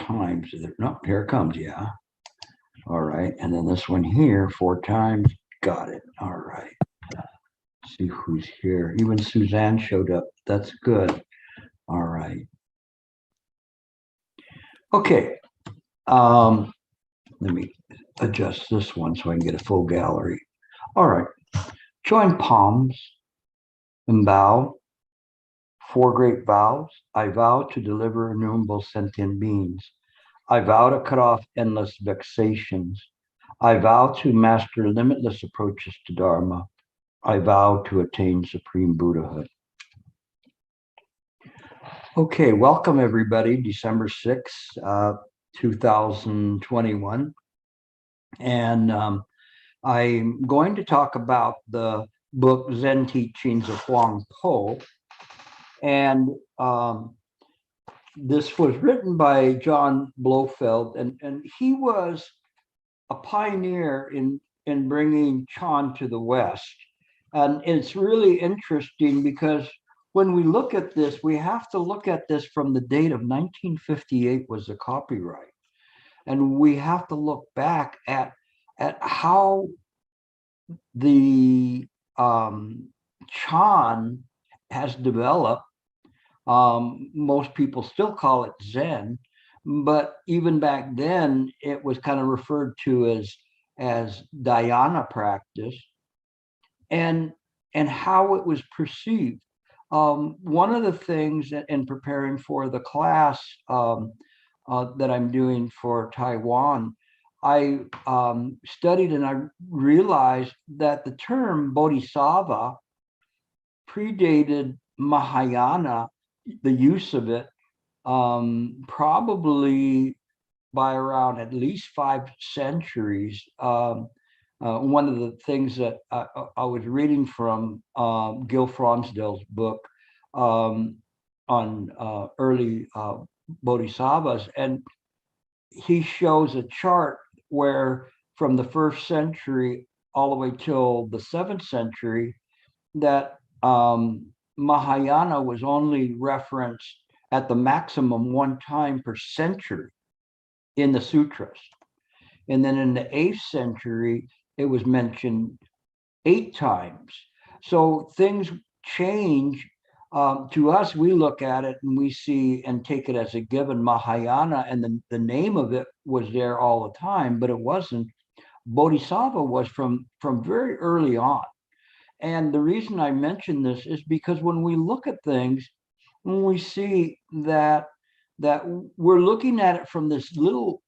times. No, here it comes. Yeah. All right. And then this one here, 4 times. Got it. All right. See who's here. Even Suzanne showed up. That's good. All right. Okay. Let me adjust this one so I can get a full gallery. All right. Join palms and bow. 4 great vows. I vow to deliver innumerable sentient beings. I vow to cut off endless vexations. I vow to master limitless approaches to Dharma. I vow to attain supreme Buddhahood. Okay, welcome everybody, December 6th, 2021. And I'm going to talk about the book Zen Teachings of Huang. And this was written by John Blofeld, and he was a pioneer in bringing Chan to the West. And it's really interesting because when we look at this, we have to look at this from the date of 1958 was the copyright. And we have to look back at how the Chan has developed. Most people still call it Zen, but even back then it was kind of referred to as dhyana practice, and how it was perceived. One of the things in preparing for the class that I'm doing for Taiwan, I studied and I realized that the term bodhisattva predated Mahayana, the use of it, probably by around at least 5 centuries. One of the things that I was reading from Gil Fronsdale's book on early bodhisattvas, and he shows a chart where from the 1st century all the way till the 7th century, that Mahayana was only referenced at the maximum 1 time per century in the sutras. And then in the 8th century, it was mentioned 8 times. So things change. To us, we look at it and we see and take it as a given Mahayana, and the name of it was there all the time, but it wasn't. Bodhisattva was from very early on. And the reason I mention this is because when we look at things, when we see that we're looking at it from this little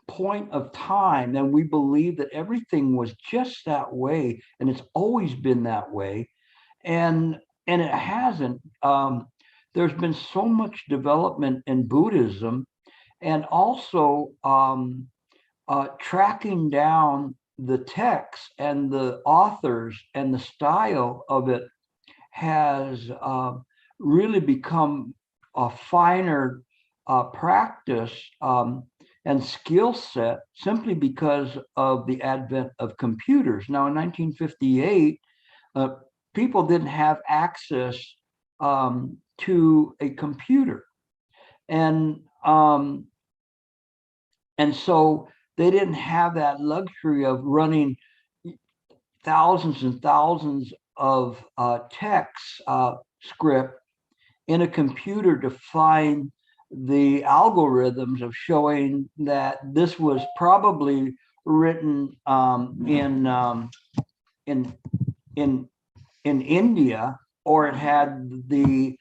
point of time, and we believe that everything was just that way, and it's always been that way, and it hasn't. There's been so much development in Buddhism, and also tracking down the text and the authors and the style of it has really become a finer practice and skill set, simply because of the advent of computers. Now, in 1958, people didn't have access to a computer, and so they didn't have that luxury of running thousands and thousands of text script in a computer to find the algorithms of showing that this was probably written in India, or it had the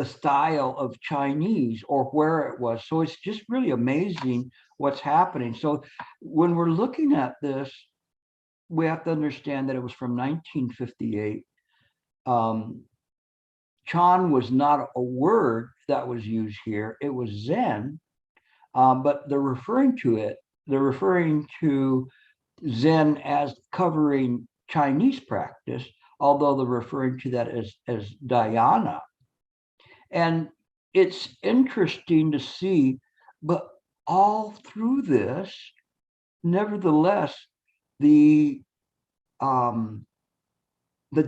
style of Chinese, or where it was. So it's just really amazing what's happening. So when we're looking at this, we have to understand that it was from 1958. Chan was not a word that was used here. It was Zen, but they're referring to Zen as covering Chinese practice, although they're referring to that as dhyana. And it's interesting to see, but all through this, nevertheless, the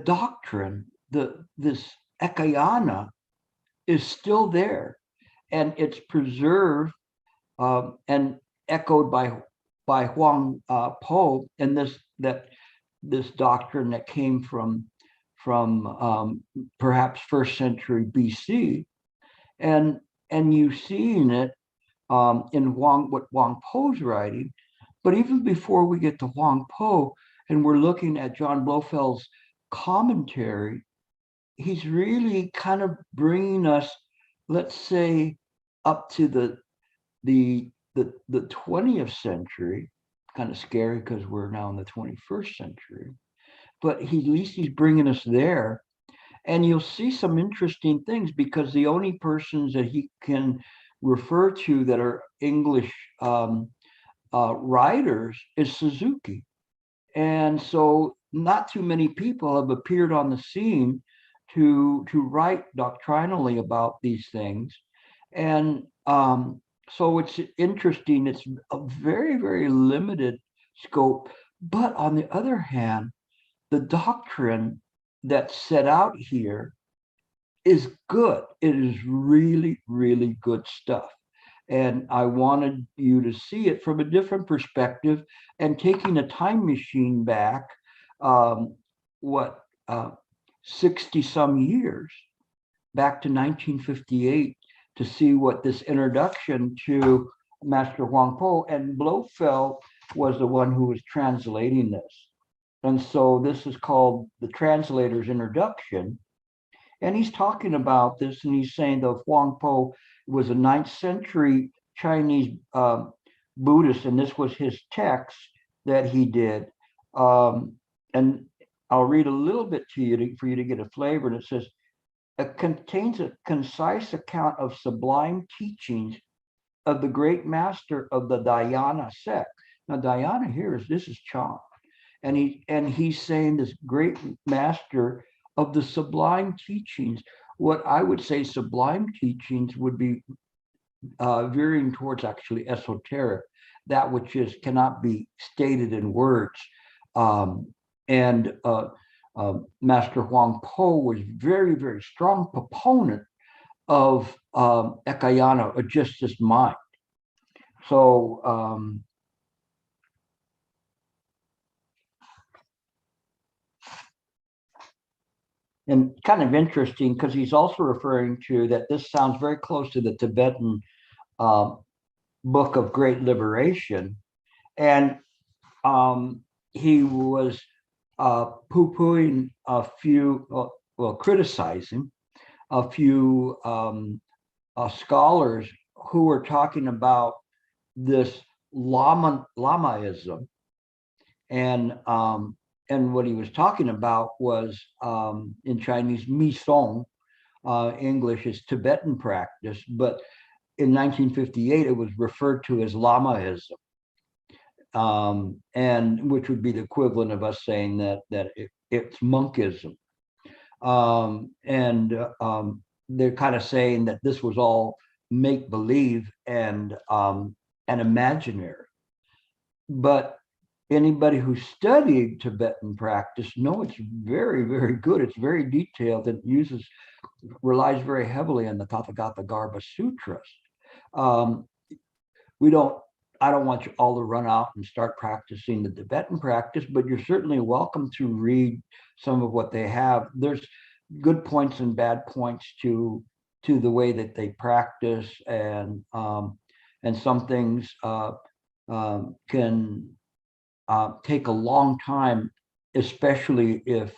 doctrine, this ekayana, is still there. and it's preserved and echoed by Huang Po, and this doctrine that came from perhaps first century BC, and you see in it in what Huang Po's writing. But even before we get to Huang Po, and we're looking at John Blofeld's commentary, he's really kind of bringing us, let's say, up to the 20th century. Kind of scary because we're now in the 21st century, but at least he's bringing us there. And you'll see some interesting things because the only persons that he can refer to that are English writers is Suzuki. And so not too many people have appeared on the scene to write doctrinally about these things. And so it's interesting. It's a very, very limited scope. But on the other hand, the doctrine that's set out here is good. It is really, really good stuff. And I wanted you to see it from a different perspective and taking a time machine back, what, 60 some years, back to 1958, to see what this introduction to Master Huang Po, and Blofeld was the one who was translating this. And so this is called the translator's introduction. And he's talking about this, and he's saying that Huang Po was a 9th century Chinese Buddhist, and this was his text that he did. And I'll read a little bit to you for you to get a flavor. And it says, it contains a concise account of sublime teachings of the great master of the Dhyana sect. Now, Dhyana here this is Chan. And he's saying this great master of the sublime teachings. What I would say sublime teachings would be veering towards actually esoteric, that which cannot be stated in words. Master Huang Po was very, very strong proponent of Ekayana, or just this mind. So and kind of interesting because he's also referring to that this sounds very close to the Tibetan Book of Great Liberation. And he was poo-pooing a few, criticizing a few scholars who were talking about this Lamaism. And what he was talking about was in Chinese, Mi Song, English is Tibetan practice, but in 1958 it was referred to as Lamaism, and which would be the equivalent of us saying that it's monkism. They're kind of saying that this was all make believe and imaginary, but anybody who studied Tibetan practice know it's very, very good. It's very detailed and relies very heavily on the Tathagata Garbha Sutras. I don't want you all to run out and start practicing the Tibetan practice, but you're certainly welcome to read some of what they have. There's good points and bad points to the way that they practice, and some things can take a long time, especially if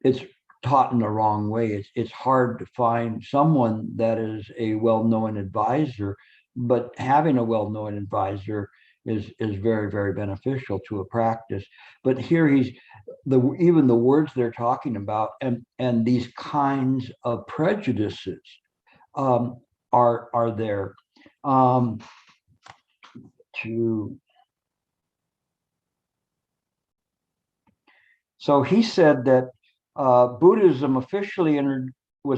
it's taught in the wrong way. It's hard to find someone that is a well-known advisor, but having a well-known advisor is very, very beneficial to a practice. But here even the words they're talking about and these kinds of prejudices are there. So he said that Buddhism was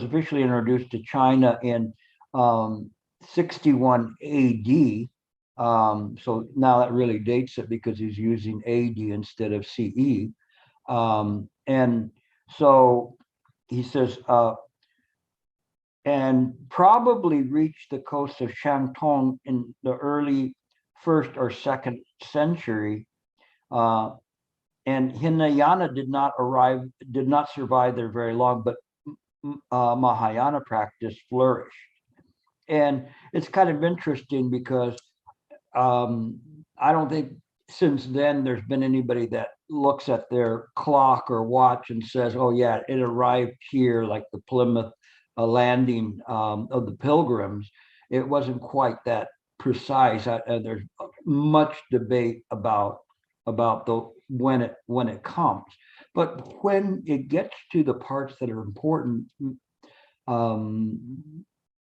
officially introduced to China in 61 AD. So now that really dates it because he's using AD instead of CE. And so he says, and probably reached the coast of Shantung in the early first or second century. And Hinayana did not survive there very long, but Mahayana practice flourished. And it's kind of interesting because I don't think since then there's been anybody that looks at their clock or watch and says, oh, yeah, it arrived here, like the Plymouth landing of the Pilgrims. It wasn't quite that precise. There's much debate about the when it comes. But when it gets to the parts that are important, Mr.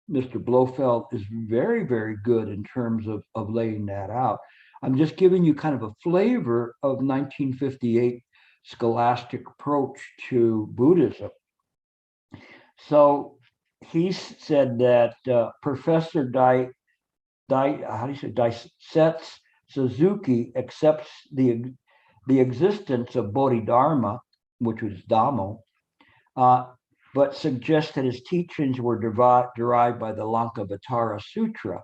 Blofeld is very, very good in terms of laying that out. I'm just giving you kind of a flavor of 1958 scholastic approach to Buddhism. So he said that Professor Daisetsu Suzuki accepts the existence of Bodhidharma, which was Dhammo, but suggests that his teachings were derived by the Lankavatara Sutra.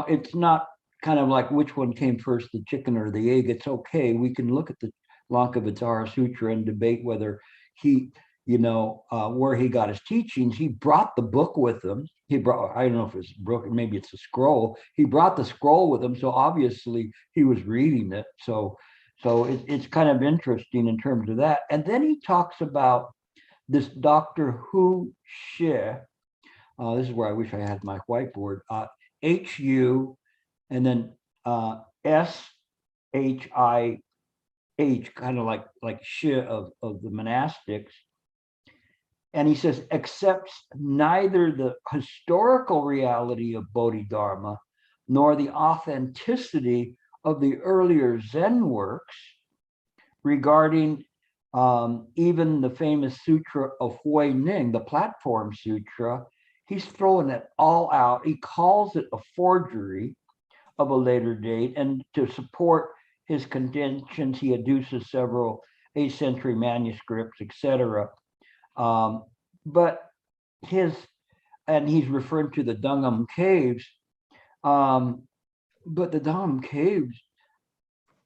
It's not kind of like which one came first, the chicken or the egg. It's okay. We can look at the Lankavatara Sutra and debate whether he, where he got his teachings. He brought the book with him. He brought, I don't know if it's broken, maybe it's a scroll. He brought the scroll with him. So obviously he was reading it. So it's kind of interesting in terms of that. And then he talks about this Dr. Hu Shi, this is where I wish I had my whiteboard, H-U, and then S-H-I-H, kind of like Shi of the monastics. And he says, accepts neither the historical reality of Bodhidharma nor the authenticity of the earlier Zen works regarding even the famous Sutra of Hui Ning, the Platform Sutra. He's throwing it all out. He calls it a forgery of a later date, and to support his contentions, he adduces several 8th century manuscripts, etc. But he's referring to the Dungam Caves, but the Dungam Caves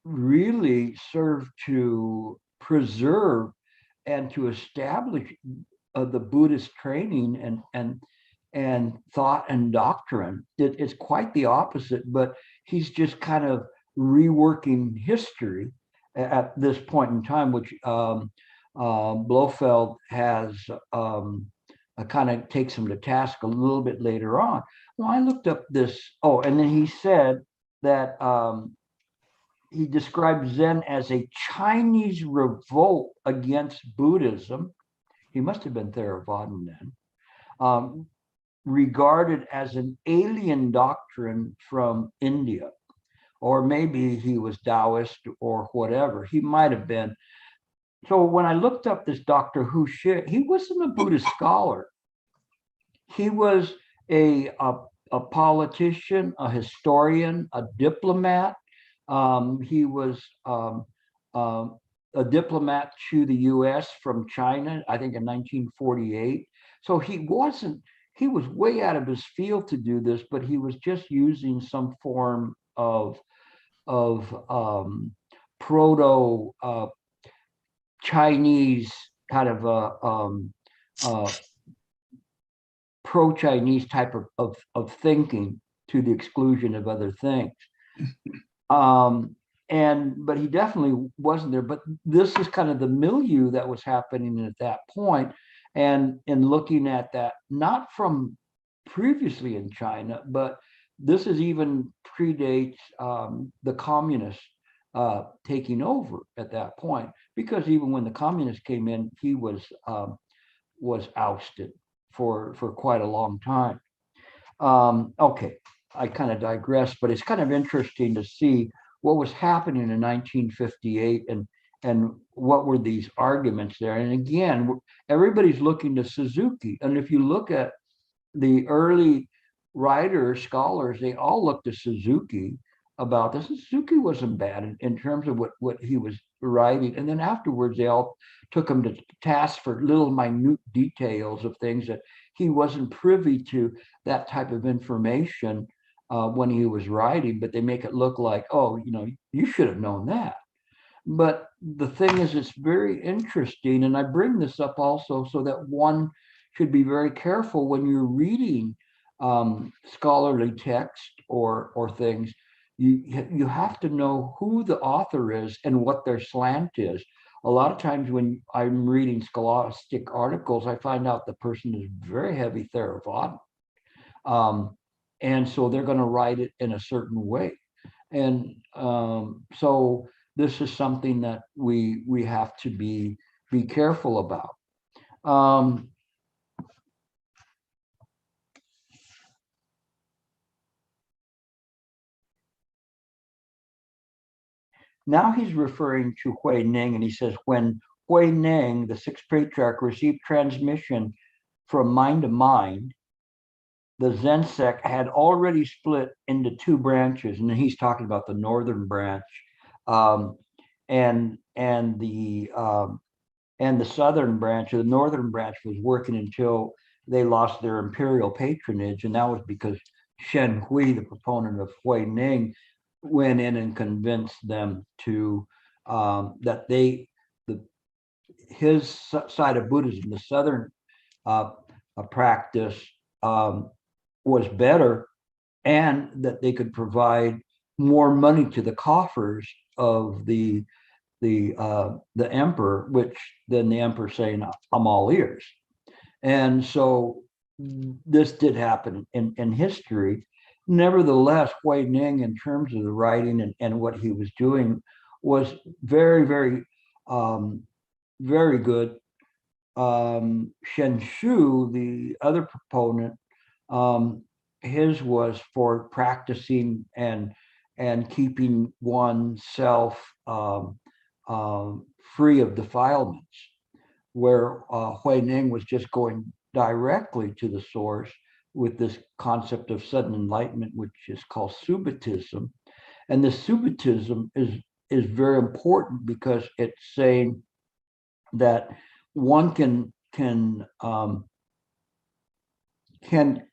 really serve to preserve and to establish the Buddhist training and thought and doctrine. It's quite the opposite, but he's just kind of reworking history at this point in time, which Blofeld has kind of takes him to task a little bit later on. Well, I looked up this, and then he said that he described Zen as a Chinese revolt against Buddhism. He must have been Theravadan then. Regarded as an alien doctrine from India, or maybe he was Taoist or whatever. He might have been. So when I looked up this Dr. Hu Shi, he wasn't a Buddhist scholar. He was a politician, a historian, a diplomat. He was a diplomat to the U.S. from China, I think in 1948. So he was way out of his field to do this, but he was just using some form of proto Chinese kind of pro-Chinese type of thinking to the exclusion of other things. But he definitely wasn't there. But this is kind of the milieu that was happening at that point. And in looking at that, not from previously in China, but this is even predates the communists taking over at that point, because even when the communists came in, he was ousted for quite a long time. Okay, I kind of digress, but it's kind of interesting to see what was happening in 1958 and what were these arguments there. And again, everybody's looking to Suzuki. And if you look at the early writers, scholars, they all looked to Suzuki about this. And Suzuki wasn't bad in terms of what he was writing. And then afterwards, they all took him to task for little minute details of things that he wasn't privy to that type of information when he was writing, but they make it look like, oh, you should have known that. But the thing is, it's very interesting, and I bring this up also so that one should be very careful when you're reading scholarly text or things. You have to know who the author is and what their slant is. A lot of times when I'm reading scholastic articles, I find out the person is very heavy Theravada. And so they're going to write it in a certain way. And so this is something that we have to be careful about. Now he's referring to Huang, and he says, when Huang, the sixth patriarch, received transmission from mind to mind, the Zen sect had already split into two branches, and he's talking about the northern branch, and the southern branch. Or the northern branch was working until they lost their imperial patronage, and that was because Shen Hui, the proponent of Huang, went in and convinced them to that his side of Buddhism, the southern practice, was better, and that they could provide more money to the coffers of the emperor, which then the emperor saying, I'm all ears. And so this did happen in history. Nevertheless, Huang, in terms of the writing and what he was doing, was very, very, very good. Shen Shu, the other proponent, his was for practicing and keeping oneself free of defilements, where Huang was just going directly to the source with this concept of sudden enlightenment, which is called Subitism. And the Subitism is very important because it's saying that one can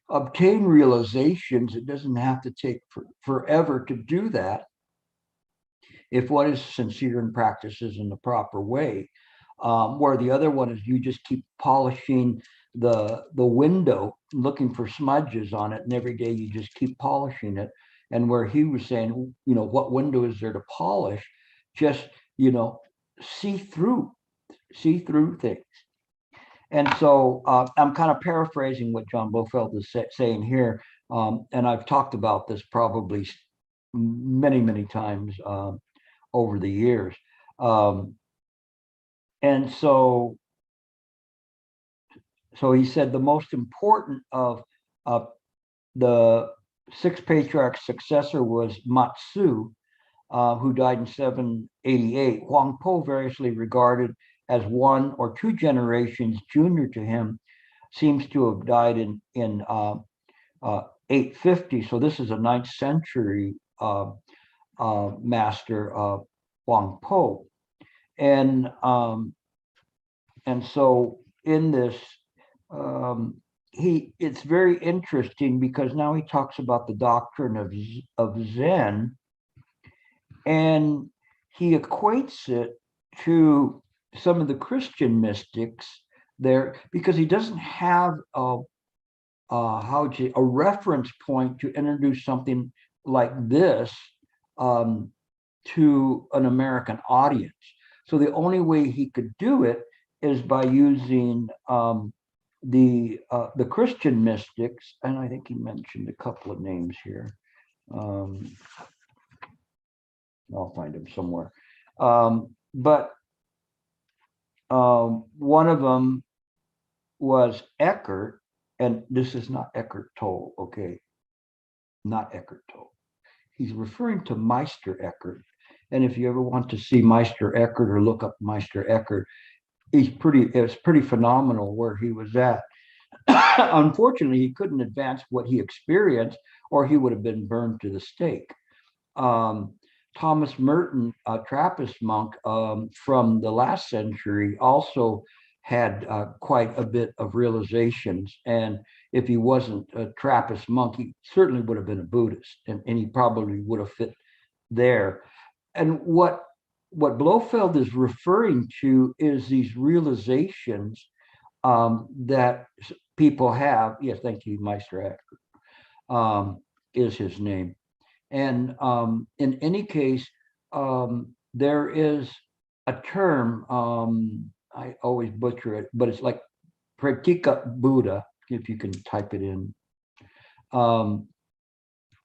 obtain realizations. It doesn't have to take forever to do that if one is sincere and practices in the proper way. Where the other one is you just keep polishing the window, looking for smudges on it, and every day you just keep polishing it. And where he was saying, what window is there to polish? Just, see through things. And so I'm kind of paraphrasing what John Blofeld is saying here. And I've talked about this probably many, many times over the years. And so he said the most important of the sixth patriarch's successor was Matsu, who died in 788. Huang Po, variously regarded as one or two generations junior to him, seems to have died in 850. So this is a 9th century master, Huang Po. And so in this, it's very interesting because now he talks about the doctrine of Zen, and he equates it to some of the Christian mystics there, because he doesn't have a reference point to introduce something like this to an American audience. So the only way he could do it is by using the Christian mystics, and I think he mentioned a couple of names here. I'll find them somewhere. But one of them was Eckhart, and this is not Eckhart Tolle, okay? Not Eckhart Tolle. He's referring to Meister Eckhart. And if you ever want to see Meister Eckhart or look up Meister Eckhart, it's pretty phenomenal where he was at. Unfortunately, he couldn't advance what he experienced, or he would have been burned to the stake. Thomas Merton, a Trappist monk from the last century, also had quite a bit of realizations. And if he wasn't a Trappist monk, he certainly would have been a Buddhist, and he probably would have fit there. And what Blofeld is referring to is these realizations that people have. Yes, thank you, Meister Eckhart, is his name. And in any case, there is a term, I always butcher it, but it's like Pratika Buddha, if you can type it in.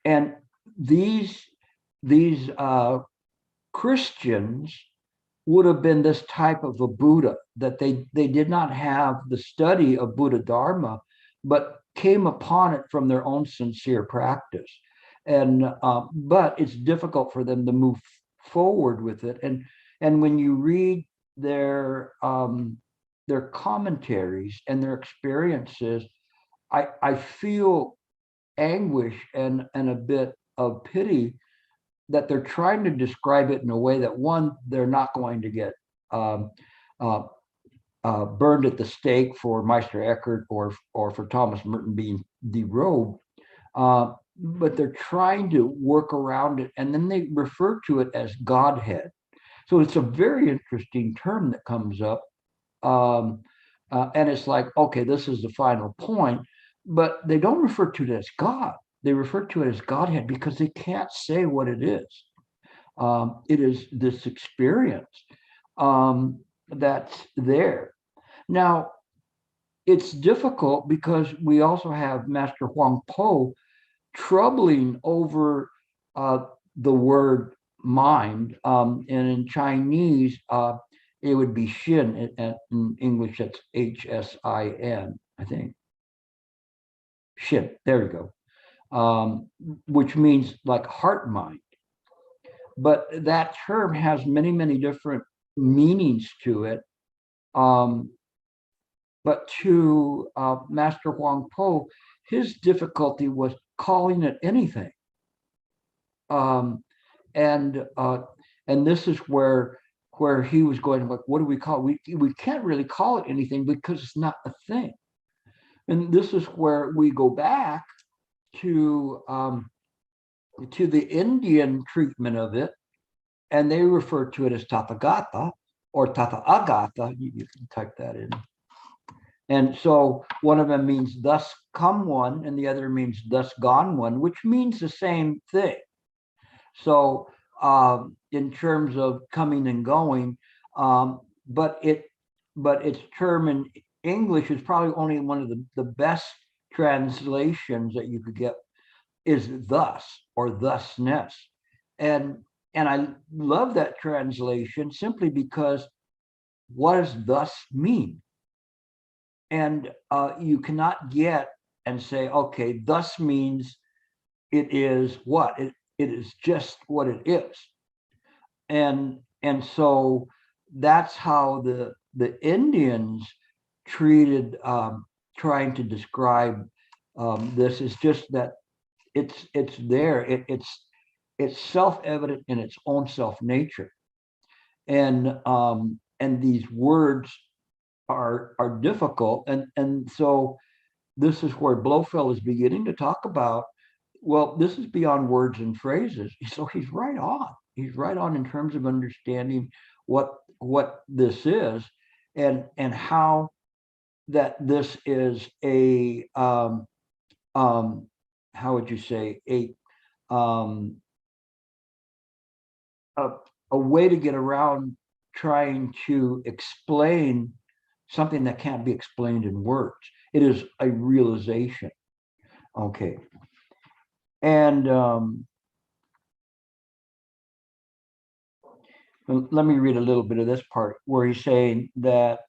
And these Christians would have been this type of a Buddha, that they did not have the study of Buddha Dharma, but came upon it from their own sincere practice. And but it's difficult for them to move forward with it. And when you read their commentaries and their experiences, I feel anguish and a bit of pity that they're trying to describe it in a way that, one, they're not going to get burned at the stake for Meister Eckhart or for Thomas Merton being derobed, but they're trying to work around it, and then they refer to it as Godhead. So it's a very interesting term that comes up, and it's like, okay, this is the final point, but they don't refer to it as God. They refer to it as Godhead because they can't say what it is. It is this experience that's there. Now, it's difficult because we also have Master Huang Po troubling over the word mind. And in Chinese, it would be Shin. In English, that's Hsin, I think. Shin, there you go. Which means like heart mind. But that term has many, many different meanings to it. But to Master Huang Po, his difficulty was calling it anything. And this is where he was going, like, what do we call it? We can't really call it anything because it's not a thing. And this is where we go back to the Indian treatment of it, and they refer to it as Tathagata or Tathagata. You can type that in. And so one of them means thus come one, and the other means thus gone one, which means the same thing. So in terms of coming and going, but its term in English is probably only one of the best translations that you could get, is thus or thusness. And I love that translation simply because what does thus mean? And you cannot get and say, okay, thus means it is what? It is just what it is. And so that's how the Indians treated trying to describe this. Is just that it's there. It's self-evident in its own self-nature. And these words are difficult. And so this is where Blofeld is beginning to talk about, well, this is beyond words and phrases. So he's right on. He's right on in terms of understanding what this is, and how that this is a how would you say, a way to get around trying to explain something that can't be explained in words. It is a realization. Okay. And let me read a little bit of this part where he's saying that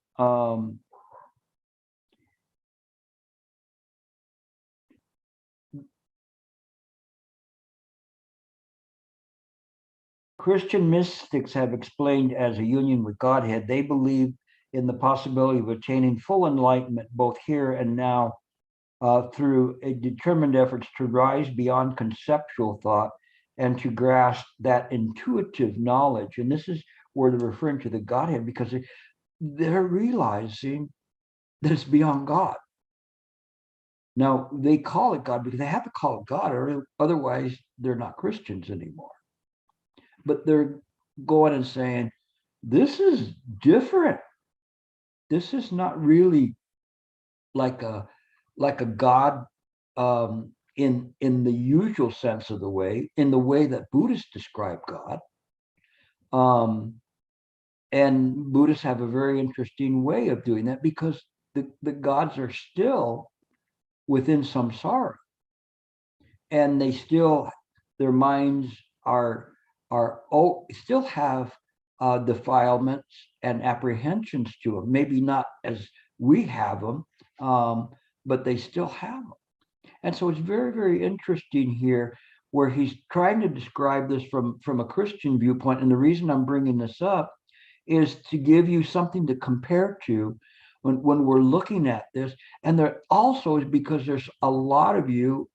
Christian mystics have explained as a union with Godhead. They believe in the possibility of attaining full enlightenment both here and now through a determined efforts to rise beyond conceptual thought and to grasp that intuitive knowledge. And this is where they're referring to the Godhead, because they're realizing that it's beyond God. Now, they call it God because they have to call it God, or otherwise they're not Christians anymore. But they're going and saying, this is different. This is not really like a God, in the usual sense of the way, in the way that Buddhists describe God. Um, and Buddhists have a very interesting way of doing that because the gods are still within samsara, and they still, their minds are still have defilements and apprehensions to them. Maybe not as we have them, but they still have them. And so it's very, very interesting here where he's trying to describe this from a Christian viewpoint. And the reason I'm bringing this up is to give you something to compare to when we're looking at this. And there also is because there's a lot of you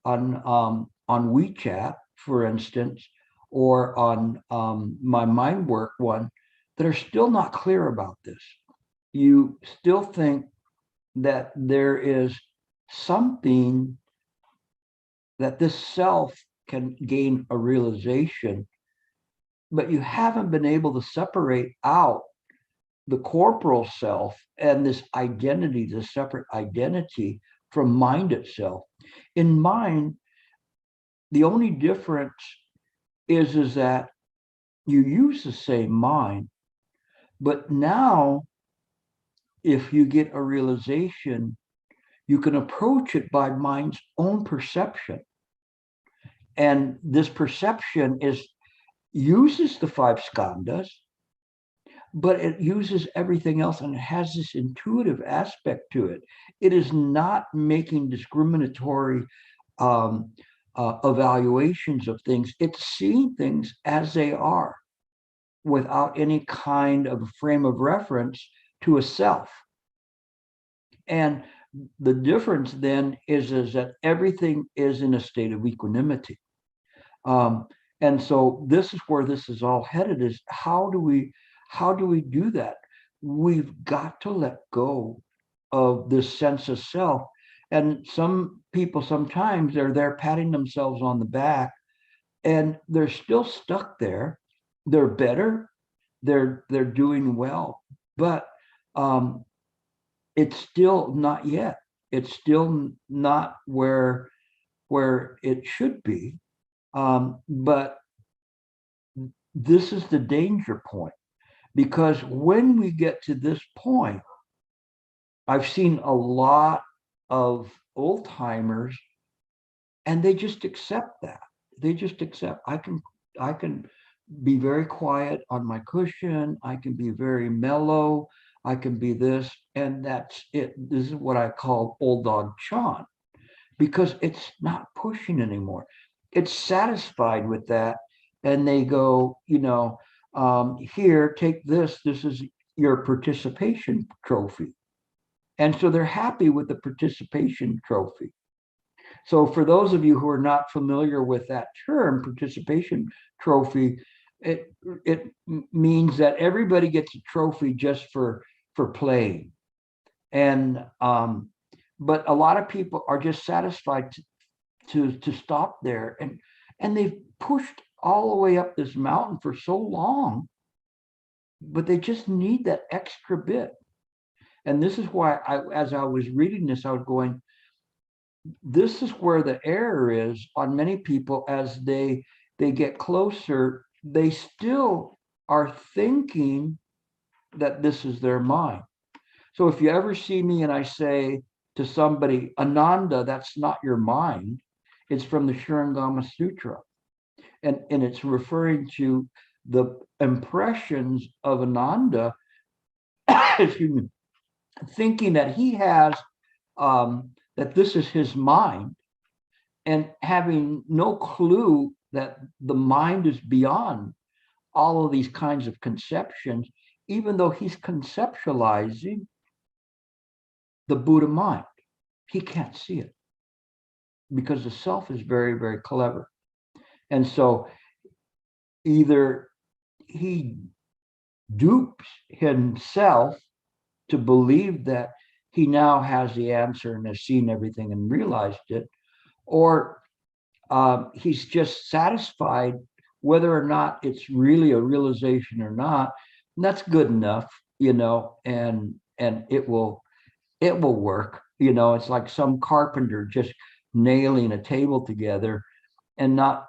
on WeChat, for instance, or on my mind work one, that are still not clear about this. You still think that there is something that this self can gain a realization, but you haven't been able to separate out the corporal self and this identity, the separate identity from mind itself. In mind, the only difference is that you use the same mind, but now if you get a realization, you can approach it by mind's own perception. And this perception uses the five skandhas, but it uses everything else, and it has this intuitive aspect to it. It is not making discriminatory evaluations of things. It's seeing things as they are without any kind of frame of reference to a self. And the difference then is that everything is in a state of equanimity. And so this is where this is all headed, is how do we do that? We've got to let go of this sense of self. And some people, sometimes they're there patting themselves on the back and they're still stuck there. They're better, they're doing well, but it's still not yet. It's still not where it should be. But this is the danger point, because when we get to this point, I've seen a lot of old timers, and they just accept that. They just accept, I can be very quiet on my cushion. I can be very mellow. I can be this, and that's it. This is what I call old dog Chan, because it's not pushing anymore. It's satisfied with that. And they go, here, take this. This is your participation trophy. And so they're happy with the participation trophy. So for those of you who are not familiar with that term, participation trophy, it means that everybody gets a trophy just for playing. And but a lot of people are just satisfied to stop there, and they've pushed all the way up this mountain for so long, but they just need that extra bit. And this is why as I was reading this, I was going, this is where the error is on many people. As they get closer, they still are thinking that this is their mind. So if you ever see me and I say to somebody, Ananda, that's not your mind, it's from the Shurangama Sutra. And it's referring to the impressions of Ananda, excuse me, thinking that he has, that this is his mind, and having no clue that the mind is beyond all of these kinds of conceptions, even though he's conceptualizing the Buddha mind. He can't see it because the self is very, very clever. And so either he dupes himself to believe that he now has the answer and has seen everything and realized it, or he's just satisfied whether or not it's really a realization or not. And that's good enough, and it will work. It's like some carpenter just nailing a table together and not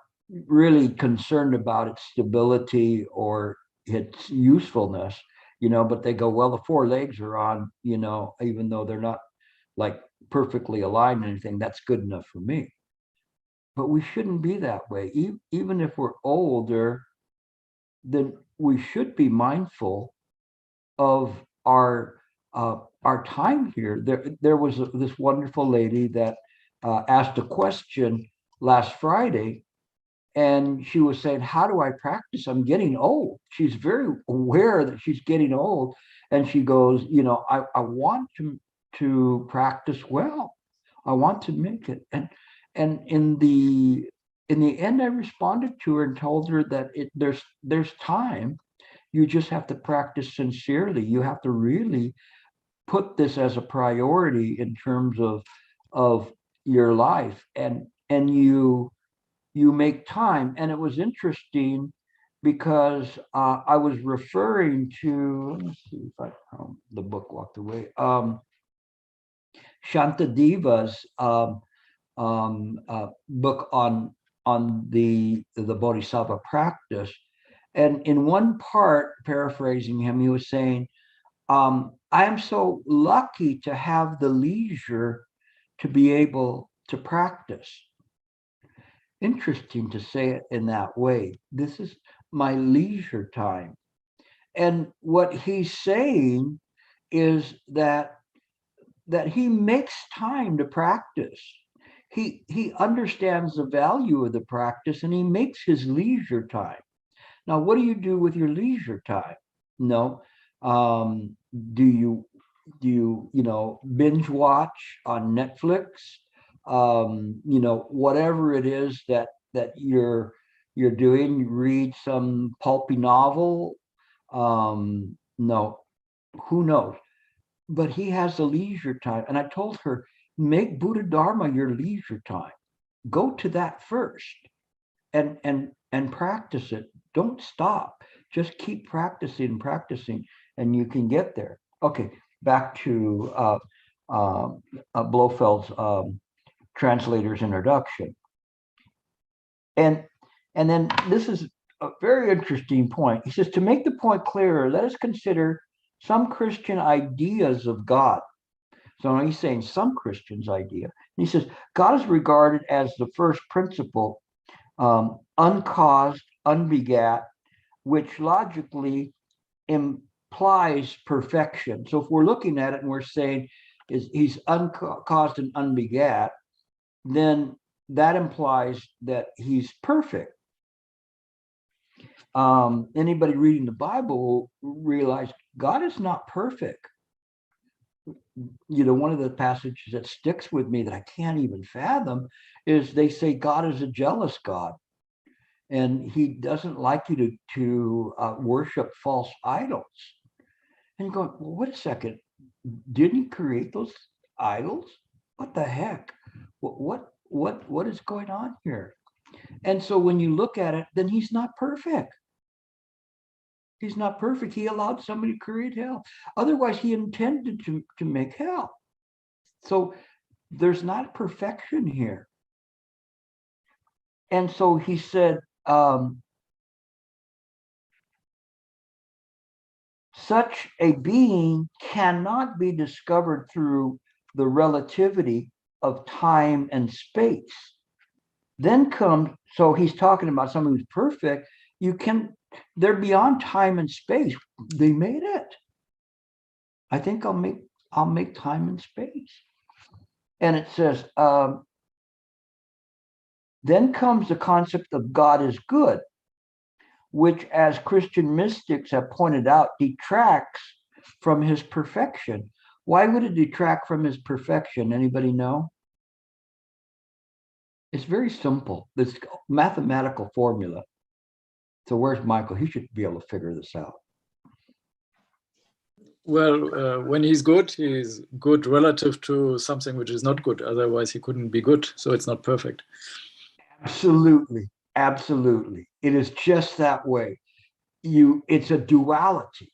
really concerned about its stability or its usefulness, but they go, well, the four legs are on, even though they're not like perfectly aligned or anything, that's good enough for me. But we shouldn't be that way. Even if we're older, then we should be mindful of our time here. There was this wonderful lady that asked a question last Friday, and she was saying, "How do I practice? I'm getting old." She's very aware that she's getting old, and she goes, "I want to practice well. I want to make it." And in the end, I responded to her and told her that there's time. You just have to practice sincerely. You have to really put this as a priority in terms of your life, and you make time. And it was interesting because I was referring to, let me see if the book walked away, Shantadeva's book on the Bodhisattva practice. And in one part, paraphrasing him, he was saying, I am so lucky to have the leisure to be able to practice. Interesting to say it in that way. This is my leisure time. And what he's saying is that he makes time to practice. He understands the value of the practice, and he makes his leisure time. Now, what do you do with your leisure time? No, do you binge watch on Netflix? Whatever it is that you're doing, you read some pulpy novel. No, who knows? But he has the leisure time. And I told her, make Buddha Dharma your leisure time. Go to that first and practice it. Don't stop. Just keep practicing, and you can get there. Okay, back to Blofeld's translator's introduction. And then this is a very interesting point. He says, to make the point clearer, let us consider some Christian ideas of God. So he's saying some Christians' idea. And he says, God is regarded as the first principle, uncaused, unbegat, which logically implies perfection. So if we're looking at it and we're saying he's uncaused and unbegat, then that implies that he's perfect. Anybody reading the Bible will realize God is not perfect. One of the passages that sticks with me that I can't even fathom is they say God is a jealous God, and he doesn't like you to worship false idols. And you go, well, wait a second, didn't he create those idols? What the heck? What is going on here? And so when you look at it, then he's not perfect. He's not perfect. He allowed somebody to create hell. Otherwise, he intended to make hell. So there's not perfection here. And so he said, such a being cannot be discovered through the relativity of time and space. Then comes, so he's talking about someone who's perfect. They're beyond time and space. They made it. I think I'll make time and space. And it says, then comes the concept of God is good, which, as Christian mystics have pointed out, detracts from his perfection. Why would it detract from his perfection? Anybody know? It's very simple. This mathematical formula. So where's Michael? He should be able to figure this out. Well, when he's good relative to something which is not good. Otherwise, he couldn't be good. So it's not perfect. Absolutely. Absolutely. It is just that way. It's a duality,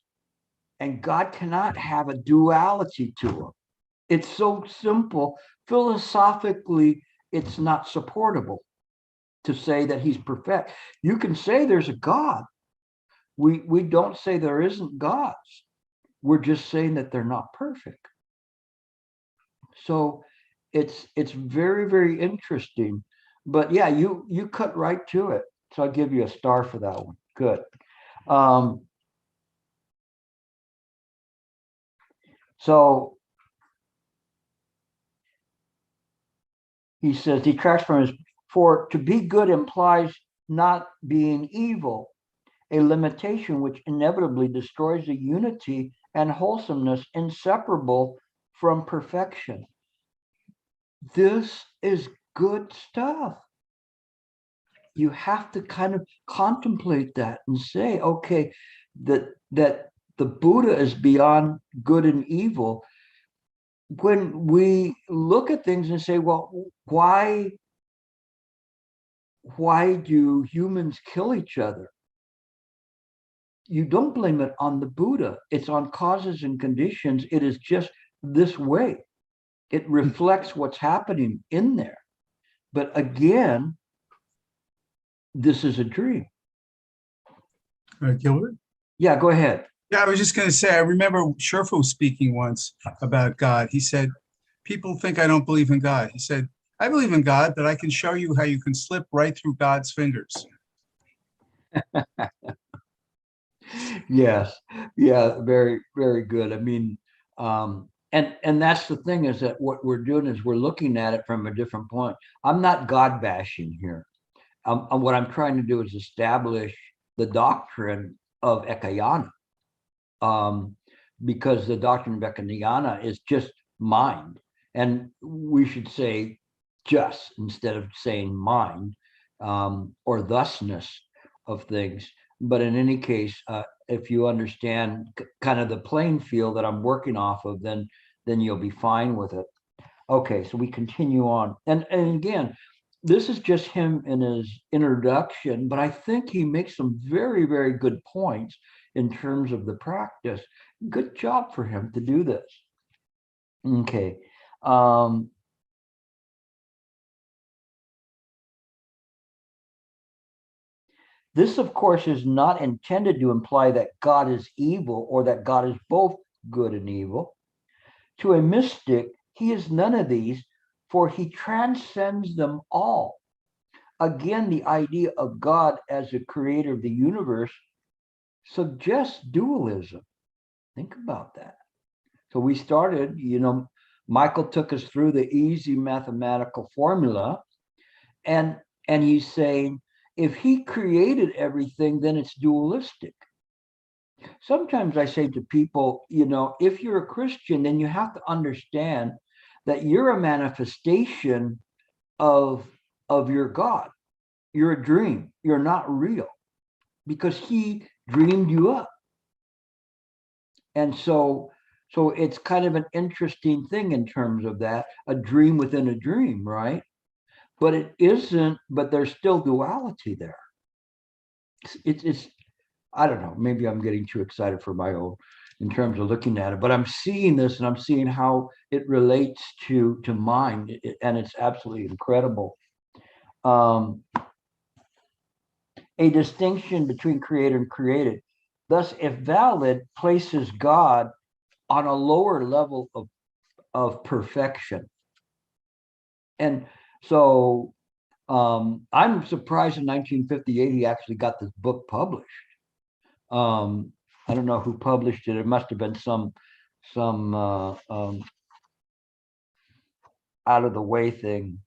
and God cannot have a duality to him. It's so simple. Philosophically, it's not supportable to say that he's perfect. You can say there's a God. We don't say there isn't gods. We're just saying that they're not perfect. So it's very, very interesting. But yeah, you cut right to it. So I'll give you a star for that one. Good. Um, so he says, detracts from his, for to be good implies not being evil, a limitation which inevitably destroys the unity and wholesomeness inseparable from perfection. This is good stuff. You have to kind of contemplate that and say, okay, that the Buddha is beyond good and evil. When we look at things and say, well, why do humans kill each other? You don't blame it on the Buddha. It's on causes and conditions. It is just this way. It reflects what's happening in there. But again, this is a dream. Gilbert? Yeah, go ahead. Yeah, I was just going to say, I remember Sherfo speaking once about God. He said, people think I don't believe in God. He said, I believe in God, but I can show you how you can slip right through God's fingers. Yes. Yeah, very, very good. I mean, and that's the thing, is that what we're doing is we're looking at it from a different point. I'm not God bashing here. What I'm trying to do is establish the doctrine of Ekayana, because the doctrine of Ekayana is just mind, and we should say just instead of saying mind, or thusness of things. But in any case, if you understand kind of the playing field that I'm working off of, then you'll be fine with it. Okay, so we continue on, and again, this is just him in his introduction, but I think he makes some very, very good points in terms of the practice. Good job for him to do this. Okay. This, of course, is not intended to imply that God is evil or that God is both good and evil. To a mystic, he is none of these, for he transcends them all. Again, the idea of God as a creator of the universe suggests dualism. Think about that. So we started, Michael took us through the easy mathematical formula, and he's saying, if he created everything, then it's dualistic. Sometimes I say to people, if you're a Christian, then you have to understand that you're a manifestation of your God. You're a dream. You're not real, because he dreamed you up. And so it's kind of an interesting thing in terms of that, a dream within a dream, right? But it isn't, but there's still duality there. It's I don't know, maybe I'm getting too excited for my own in terms of looking at it, but I'm seeing this and I'm seeing how it relates to mind, and it's absolutely incredible. A distinction between creator and created, thus, if valid, places God on a lower level of perfection. And so I'm surprised in 1958 he actually got this book published. I don't know who published it. It must have been some out of the way thing.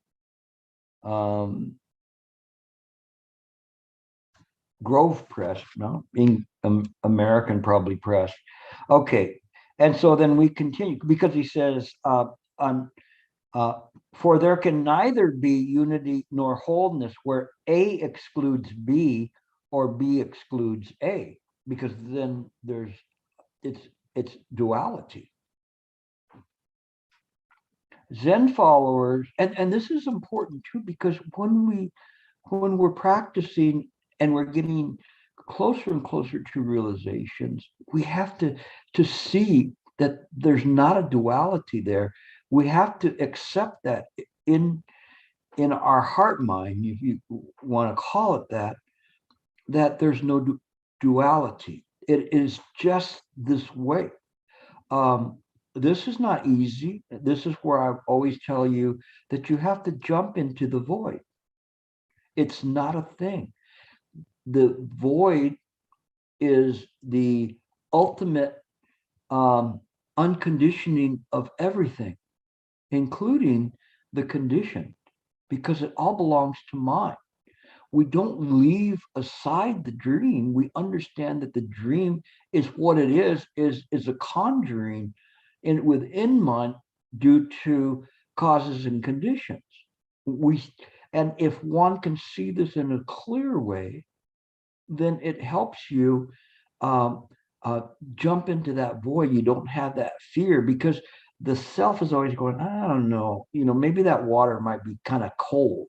Grove Press, no, being American probably press. Okay, and so then we continue, because he says, for there can neither be unity nor wholeness where A excludes B or B excludes A, because then it's duality. Zen followers, and this is important too, because when we're practicing and we're getting closer and closer to realizations, we have to see that there's not a duality there. We have to accept that in our heart mind, if you want to call it that, that there's no duality. It is just this way. This is not easy. This is where I always tell you that you have to jump into the void. It's not a thing. The void is the ultimate unconditioning of everything, including the condition, because it all belongs to mind. We don't leave aside the dream. We understand that the dream is what it is a conjuring within mind due to causes and conditions. And if one can see this in a clear way, then it helps you jump into that void. You don't have that fear, because the self is always going, I don't know, maybe that water might be kind of cold,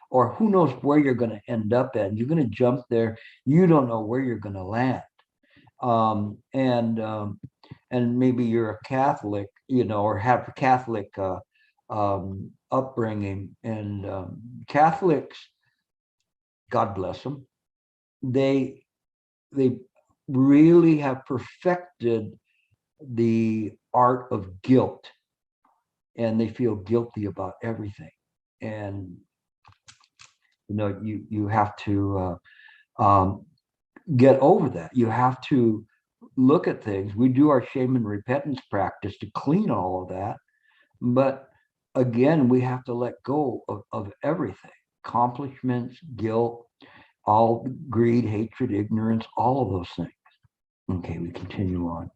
or who knows where you're going to end up at. You're going to jump there. You don't know where you're going to land. And maybe you're a Catholic, or have a Catholic upbringing. And Catholics, God bless them, they really have perfected the art of guilt, and they feel guilty about everything. And you have to get over that. You have to look at things. We do our shame and repentance practice to clean all of that, but again, we have to let go of everything: accomplishments, guilt, all greed, hatred, ignorance, all of those things. Okay, we continue on.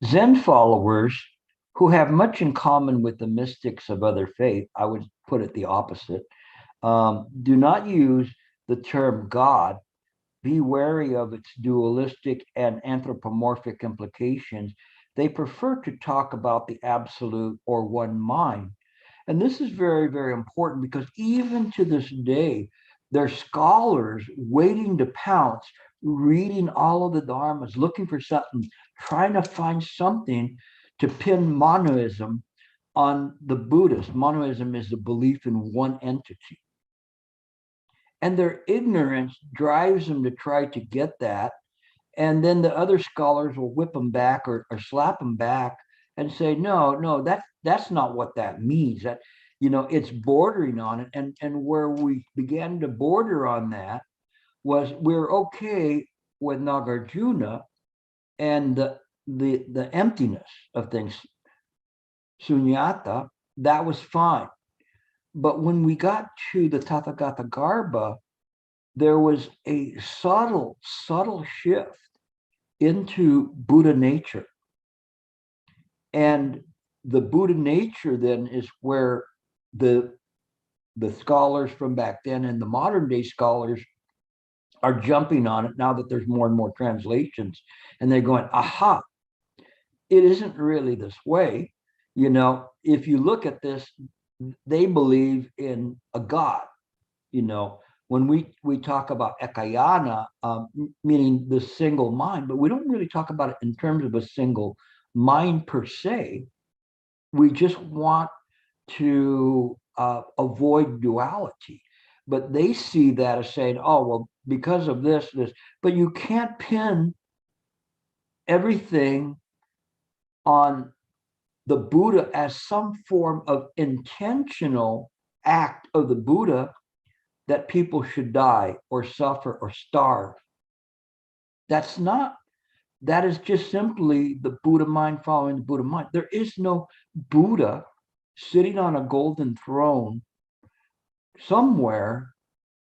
Zen followers who have much in common with the mystics of other faith, I would put it the opposite, do not use the term God. Be wary of its dualistic and anthropomorphic implications. They prefer to talk about the absolute or one mind. And this is very, very important, because even to this day, there are scholars waiting to pounce, reading all of the dharmas, looking for something, trying to find something to pin monoism on the Buddhists. Monoism is the belief in one entity. And their ignorance drives them to try to get that. And then the other scholars will whip them back or slap them back and say, no, that's not what that means. That, it's bordering on it. And where we began to border on that was we're okay with Nagarjuna and the emptiness of things, sunyata, that was fine. But when we got to the Tathagata Garbha, there was a subtle shift into Buddha nature. And the Buddha nature then is where the scholars from back then and the modern day scholars are jumping on it now that there's more and more translations. And they're going, aha, it isn't really this way. If you look at this, they believe in a God. When we talk about ekayana, meaning the single mind, but we don't really talk about it in terms of a single mind per se. We just want to avoid duality. But they see that as saying, oh, well, because of this, but you can't pin everything on the Buddha as some form of intentional act of the Buddha that people should die or suffer or starve. That is just simply the Buddha mind following the Buddha mind. There is no Buddha sitting on a golden throne somewhere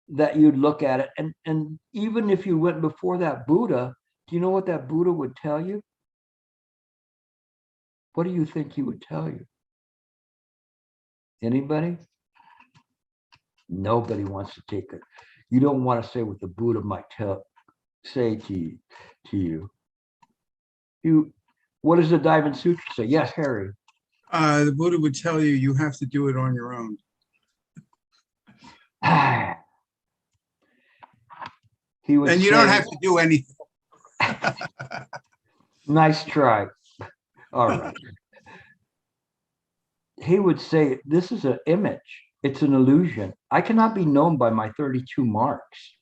that you'd look at it. And even if you went before that Buddha, do you know what that Buddha would tell you? What do you think he would tell you? Anybody? Nobody wants to take it. You don't want to say what the Buddha might say to you. What does the Diamond Sutra say? Yes, Harry. The Buddha would tell you, you have to do it on your own. He would And you don't have to do anything. Nice try. All right. He would say, this is an image. It's an illusion. I cannot be known by my 32 marks.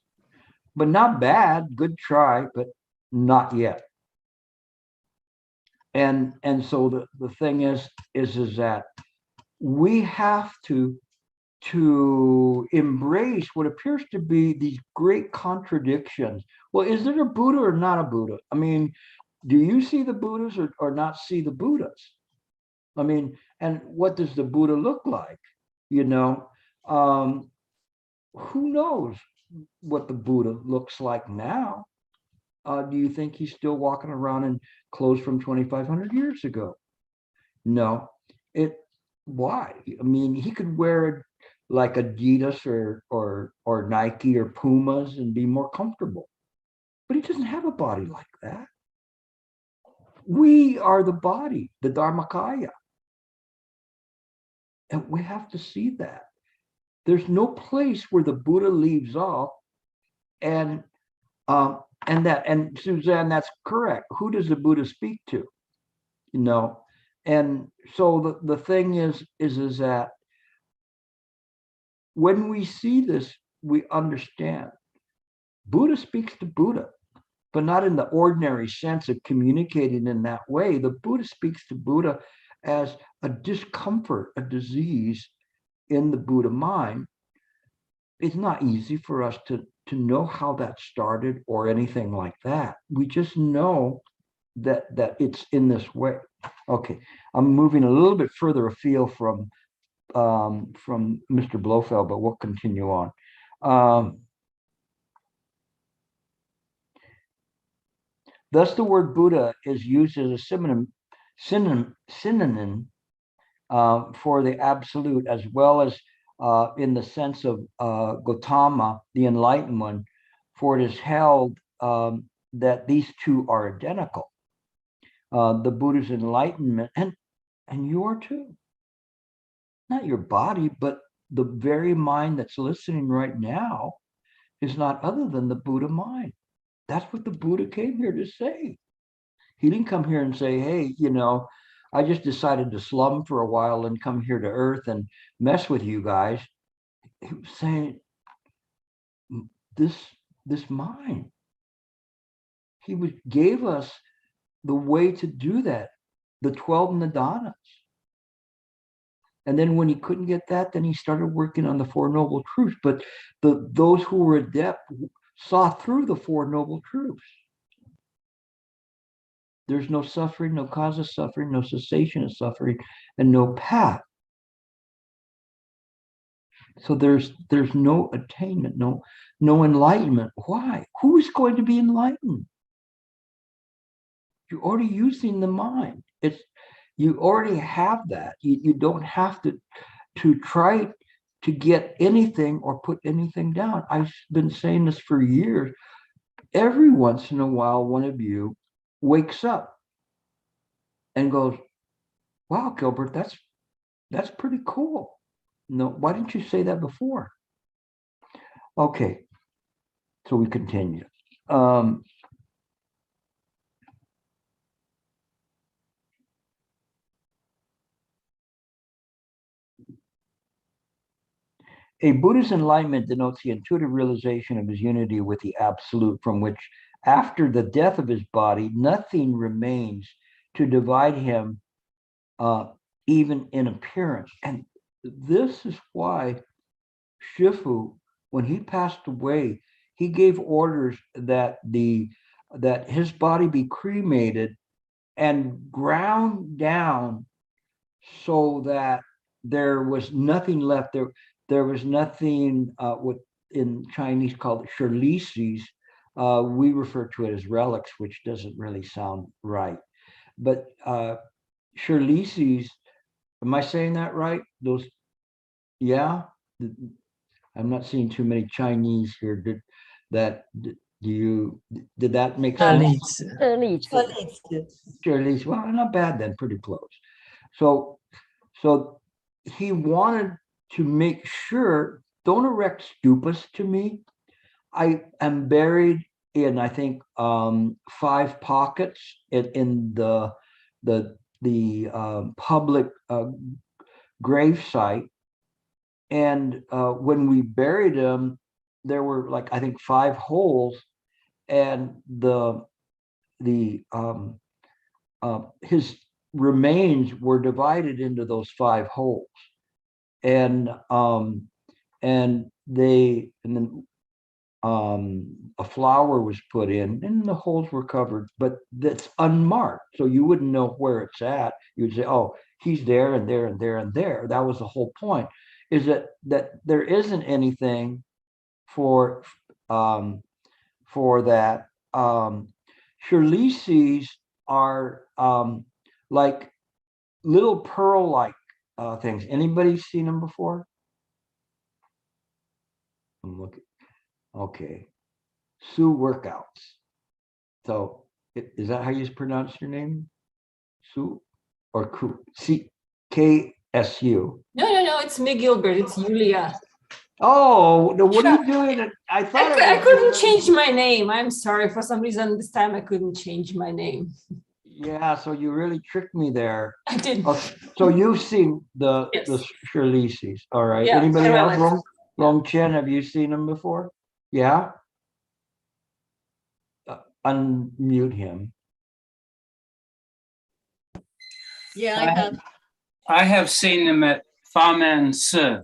But not bad. Good try, but not yet. And so the thing is that we have to embrace what appears to be these great contradictions. Well, is there a Buddha or not a Buddha? I mean, do you see the Buddhas or not see the Buddhas? I mean, and what does the Buddha look like? You know, who knows what the Buddha looks like now? Do you think he's still walking around in clothes from 2,500 years ago? No. Why? I mean, he could wear like Adidas or Nike or Pumas and be more comfortable, but he doesn't have a body like that. We are the body, the Dharmakaya, and we have to see that. There's no place where the Buddha leaves off, and Suzanne, that's correct. Who does the Buddha speak to? You know, and so the thing is that when we see this, we understand Buddha speaks to Buddha, but not in the ordinary sense of communicating in that way. The Buddha speaks to Buddha as a discomfort, a disease in the Buddha mind. It's not easy for us to know how that started or anything like that. We just know that it's in this way. Okay, I'm moving a little bit further afield from Mr. Blofeld, but we'll continue on. Thus, the word Buddha is used as a synonym for the absolute, as well as in the sense of Gautama, the enlightened one, for it is held that these two are identical. The Buddha's enlightenment, and your too. Not your body, but the very mind that's listening right now is not other than the Buddha mind. That's what the Buddha came here to say. He didn't come here and say, hey, you know, I just decided to slum for a while and come here to Earth and mess with you guys. He was saying, this mind. He gave us the way to do that, the 12 nidanas. And then when he couldn't get that, then he started working on the Four Noble Truths. But those who were adept saw through the Four Noble Truths. There's no suffering, no cause of suffering, no cessation of suffering, and no path. So there's no attainment, no enlightenment. Why? Who is going to be enlightened? You're already using the mind. You already have that. You don't have to try to get anything or put anything down. I've been saying this for years. Every once in a while, one of you wakes up and goes, wow, Gilbert, that's pretty cool. No, why didn't you say that before? Okay, so we continue. A Buddha's enlightenment denotes the intuitive realization of his unity with the absolute, from which, after the death of his body, nothing remains to divide him, even in appearance. And this is why Shifu, when he passed away, he gave orders that his body be cremated and ground down so that there was nothing left. There was nothing, what in Chinese called shirlisis. We refer to it as relics, which doesn't really sound right. But shirlisis, am I saying that right? Those, yeah? I'm not seeing too many Chinese here. Did that make sense? Chinese, well, not bad then, pretty close. So he wanted to make sure, don't erect stupas to me. I am buried in, I think, 5 pockets in the public grave site. And when we buried him, there were like, I think, 5 holes, and his remains were divided into those 5 holes. And then a flower was put in, and the holes were covered, but that's unmarked, so you wouldn't know where it's at. You would say, oh, he's there and there and there and there. That was the whole point, is that there isn't anything for that. Shirlisis are like little pearl-like things. Anybody seen them before? I'm looking. Okay, Sue workouts. So is that how you pronounce your name? Sue or KSU? No, it's me, Gilbert. It's Julia. Oh, no, what are you doing? I thought I couldn't change my name. I'm sorry. For some reason, this time I couldn't change my name. Yeah, so you really tricked me there. I did. Okay, so you've seen the Shirlisis. All right. Yeah, anybody else? Long Chen, have you seen them before? Yeah. Unmute him. Yeah, I have. I have seen them at Faman Si.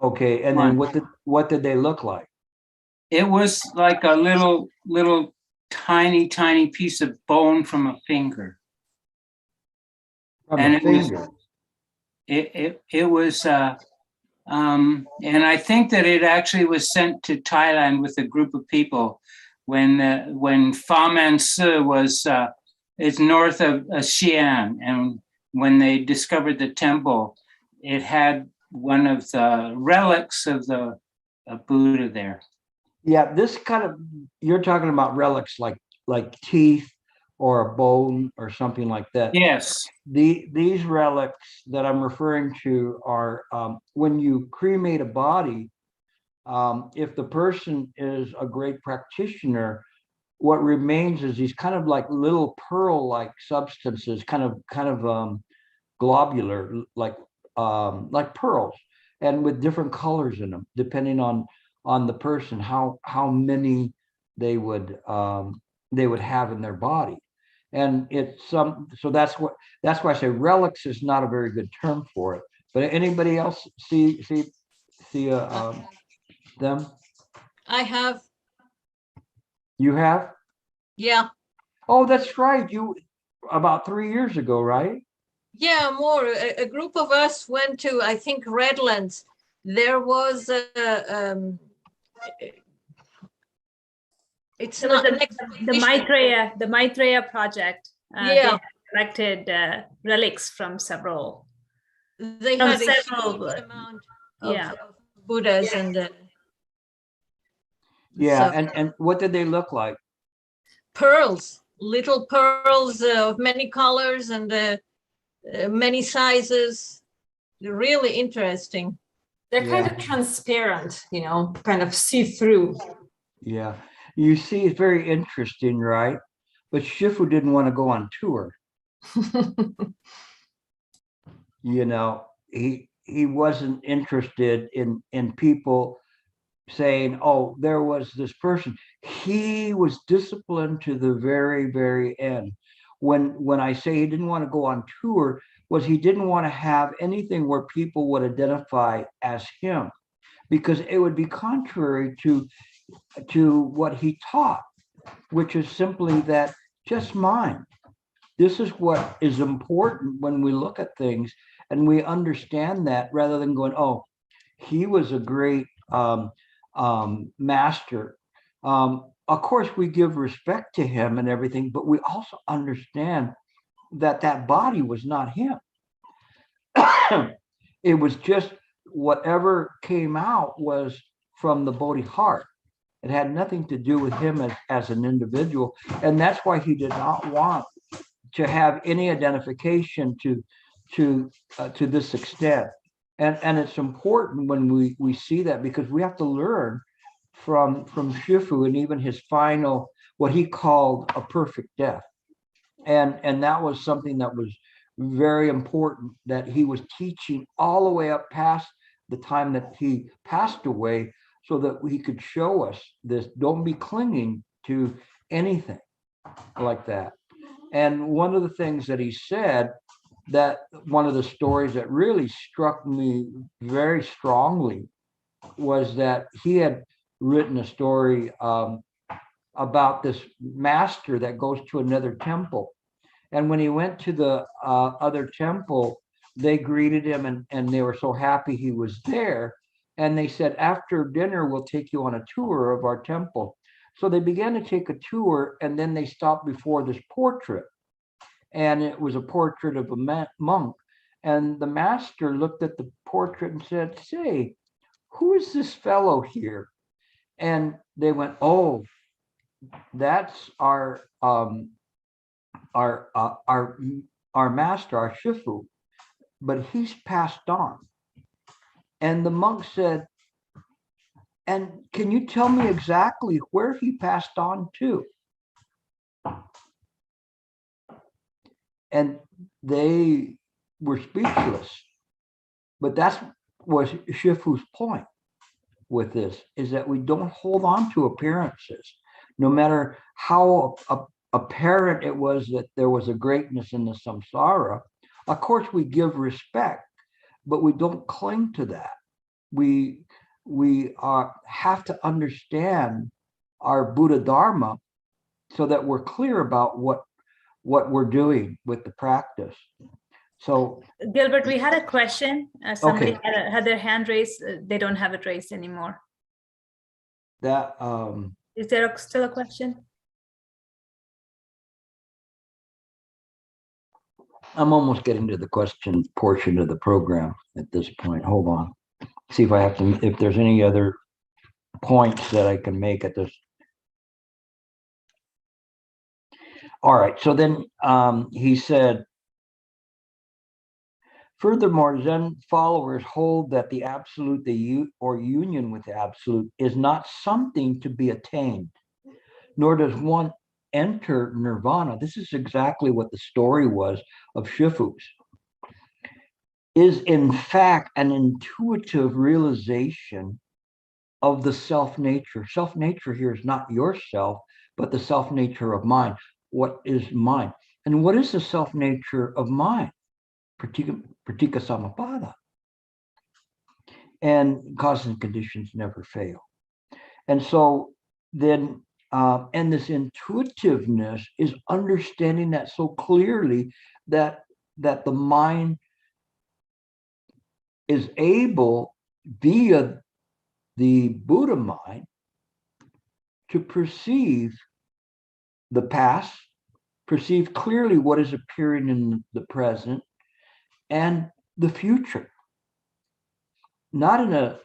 Okay, and then what did they look like? It was like a little tiny piece of bone from a finger. It was and I think that it actually was sent to Thailand with a group of people when Faman Si was it's north of Xi'an, and when they discovered the temple, it had one of the relics of the Buddha there. Yeah, this kind of, you're talking about relics like teeth or a bone or something like that. Yes. These relics that I'm referring to are when you cremate a body, if the person is a great practitioner, what remains is these kind of like little pearl-like substances, kind of globular, like pearls, and with different colors in them, depending on the person, how many they would have in their body. And it's so that's why I say relics is not a very good term for it. But anybody else see them? I have. You have? Yeah. Oh, that's right. You about 3 years ago, right? Yeah, more. A group of us went to, I think, Redlands. There was it's not the Maitreya project. Yeah, they collected relics from several. They had a huge amount of Buddhas and. Yeah, so, and what did they look like? Pearls, little pearls of many colors and many sizes. Really interesting. They're kind of transparent, kind of see-through. Yeah. You see, it's very interesting, right? But Shifu didn't want to go on tour. He wasn't interested in people saying, oh, there was this person. He was disciplined to the very, very end. When I say he didn't want to go on tour, was he didn't want to have anything where people would identify as him, because it would be contrary to what he taught, which is simply that just mind. This is what is important when we look at things and we understand that, rather than going, oh, he was a great master. Of course, we give respect to him and everything, but we also understand that body was not him. It was just whatever came out was from the Bodhi heart. It had nothing to do with him as an individual. And that's why he did not want to have any identification to this extent. And it's important when we see that, because we have to learn from Shifu and even his final, what he called a perfect death. And that was something that was very important, that he was teaching all the way up past the time that he passed away, so that he could show us this. Don't be clinging to anything like that. And one of the things that he said, that one of the stories that really struck me very strongly, was that he had written a story about this master that goes to another temple. And when he went to the other temple, they greeted him and they were so happy he was there. And they said, after dinner, we'll take you on a tour of our temple. So they began to take a tour, and then they stopped before this portrait. And it was a portrait of a monk. And the master looked at the portrait and said, say, who is this fellow here? And they went, oh, that's our master, our Shifu, but he's passed on. And the monk said, and can you tell me exactly where he passed on to? And they were speechless. But that's was Shifu's point with this, is that we don't hold on to appearances, no matter how apparent it was that there was a greatness in the samsara. Of course, we give respect, but we don't cling to that. We have to understand our Buddha Dharma, so that we're clear about what we're doing with the practice. So, Gilbert, we had a question. Somebody Okay. had their hand raised. They don't have it raised anymore. that Is there still a question? I'm almost getting to the question portion of the program at this point. Hold on. See if I have to, if there's any other points that I can make at this. All right. So then he said, furthermore, Zen followers hold that the absolute, or union with the absolute, is not something to be attained, nor does one enter nirvana. This is exactly what the story was of Shifu's. Is in fact an intuitive realization of the self-nature. Self-nature here is not yourself, but the self-nature of mind. What is mind? And what is the self-nature of mind? Pratika Samapada. And causes and conditions never fail. And so then, and this intuitiveness is understanding that so clearly that the mind is able, via the Buddha mind, to perceive the past, perceive clearly what is appearing in the present and the future. Not in a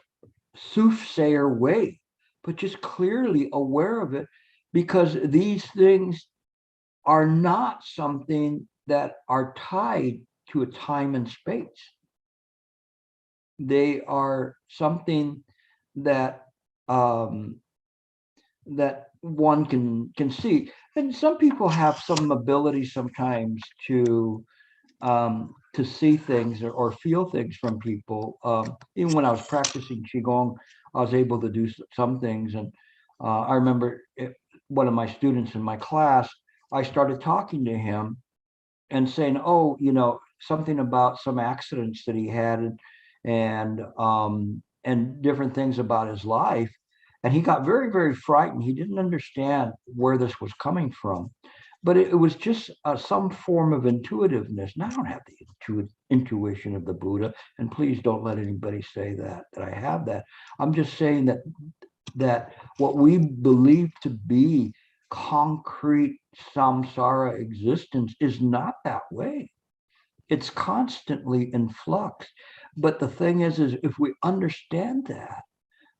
soothsayer way, but just clearly aware of it, because these things are not something that are tied to a time and space. They are something that that one can see. And some people have some ability sometimes to see things or feel things from people. Even when I was practicing Qigong, I was able to do some things. And I remember one of my students in my class, I started talking to him and saying, oh, you know, something about some accidents that he had and different things about his life. And he got very, very frightened. He didn't understand where this was coming from. But it was just some form of intuitiveness. Now, I don't have the intuition of the Buddha, and please don't let anybody say that I have that. I'm just saying that what we believe to be concrete samsara existence is not that way. It's constantly in flux. But the thing is if we understand that,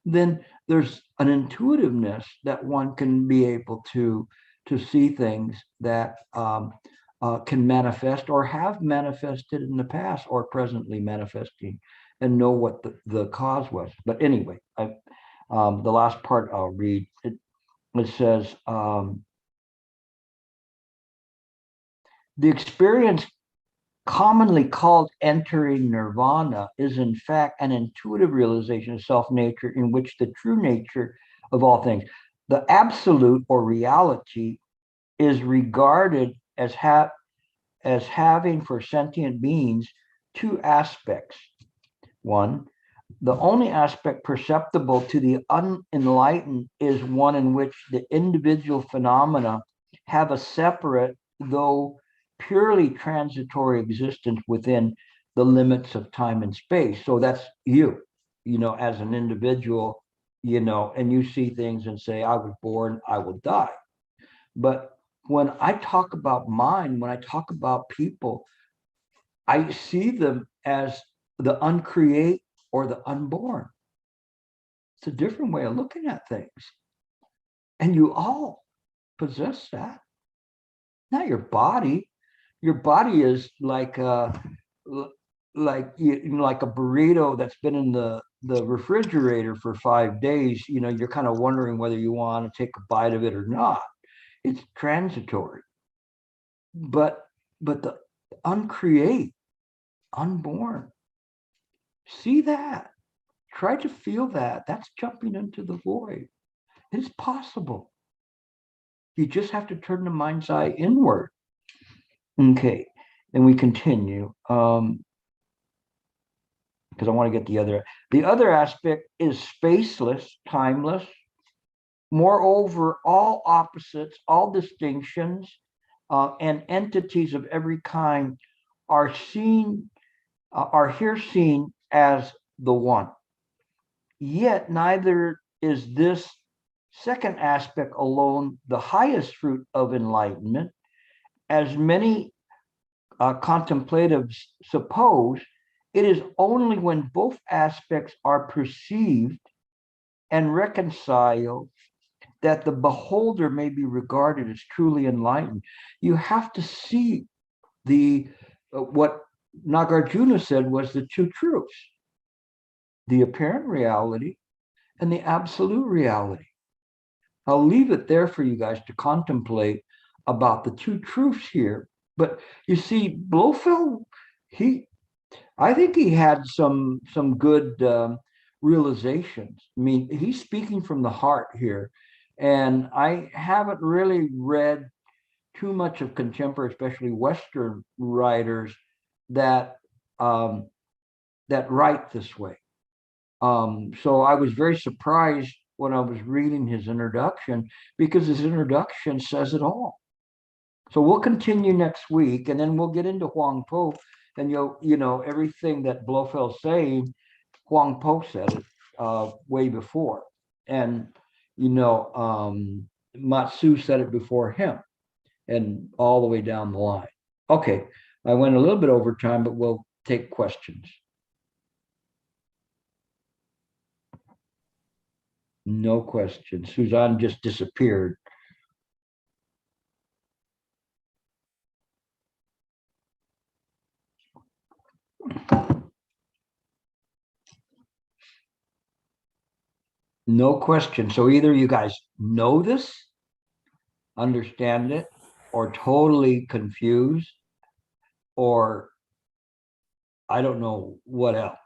then there's an intuitiveness that one can be able to see things that can manifest or have manifested in the past or presently manifesting, and know what the cause was. But anyway, the last part I'll read, it says, the experience commonly called entering nirvana is in fact an intuitive realization of self-nature in which the true nature of all things, the absolute or reality, is regarded as having for sentient beings two aspects. One, the only aspect perceptible to the unenlightened is one in which the individual phenomena have a separate, though purely transitory existence within the limits of time and space. So that's you, as an individual, and you see things and say, I was born, I will die. But when I talk about mind, when I talk about people, I see them as the uncreate or the unborn. It's a different way of looking at things. And you all possess that. Not your body. Your body is like a burrito that's been in the refrigerator for 5 days. You're kind of wondering whether you want to take a bite of it or not. It's transitory. But the uncreate, unborn, see that. Try to feel that. That's jumping into the void. It's possible. You just have to turn the mind's eye inward. Okay, and we continue. Because I want to get the other aspect is spaceless, timeless. Moreover, all opposites, all distinctions, and entities of every kind are here seen as the one. Yet neither is this second aspect alone the highest fruit of enlightenment, as many contemplatives suppose. It is only when both aspects are perceived and reconciled that the beholder may be regarded as truly enlightened. You have to see what Nagarjuna said was the two truths: the apparent reality and the absolute reality. I'll leave it there for you guys to contemplate about the two truths here. But you see, Blofeld, I think he had some good realizations. I mean, he's speaking from the heart here. And I haven't really read too much of contemporary, especially Western writers that write this way. So I was very surprised when I was reading his introduction, because his introduction says it all. So we'll continue next week, and then we'll get into Huang Po, and everything that Blofeld's saying, Huang Po said it way before, and Matsu said it before him, and all the way down the line. Okay, I went a little bit over time, but we'll take questions. No questions. Suzanne just disappeared. No question. So either you guys know this, understand it, or totally confused, or I don't know what else,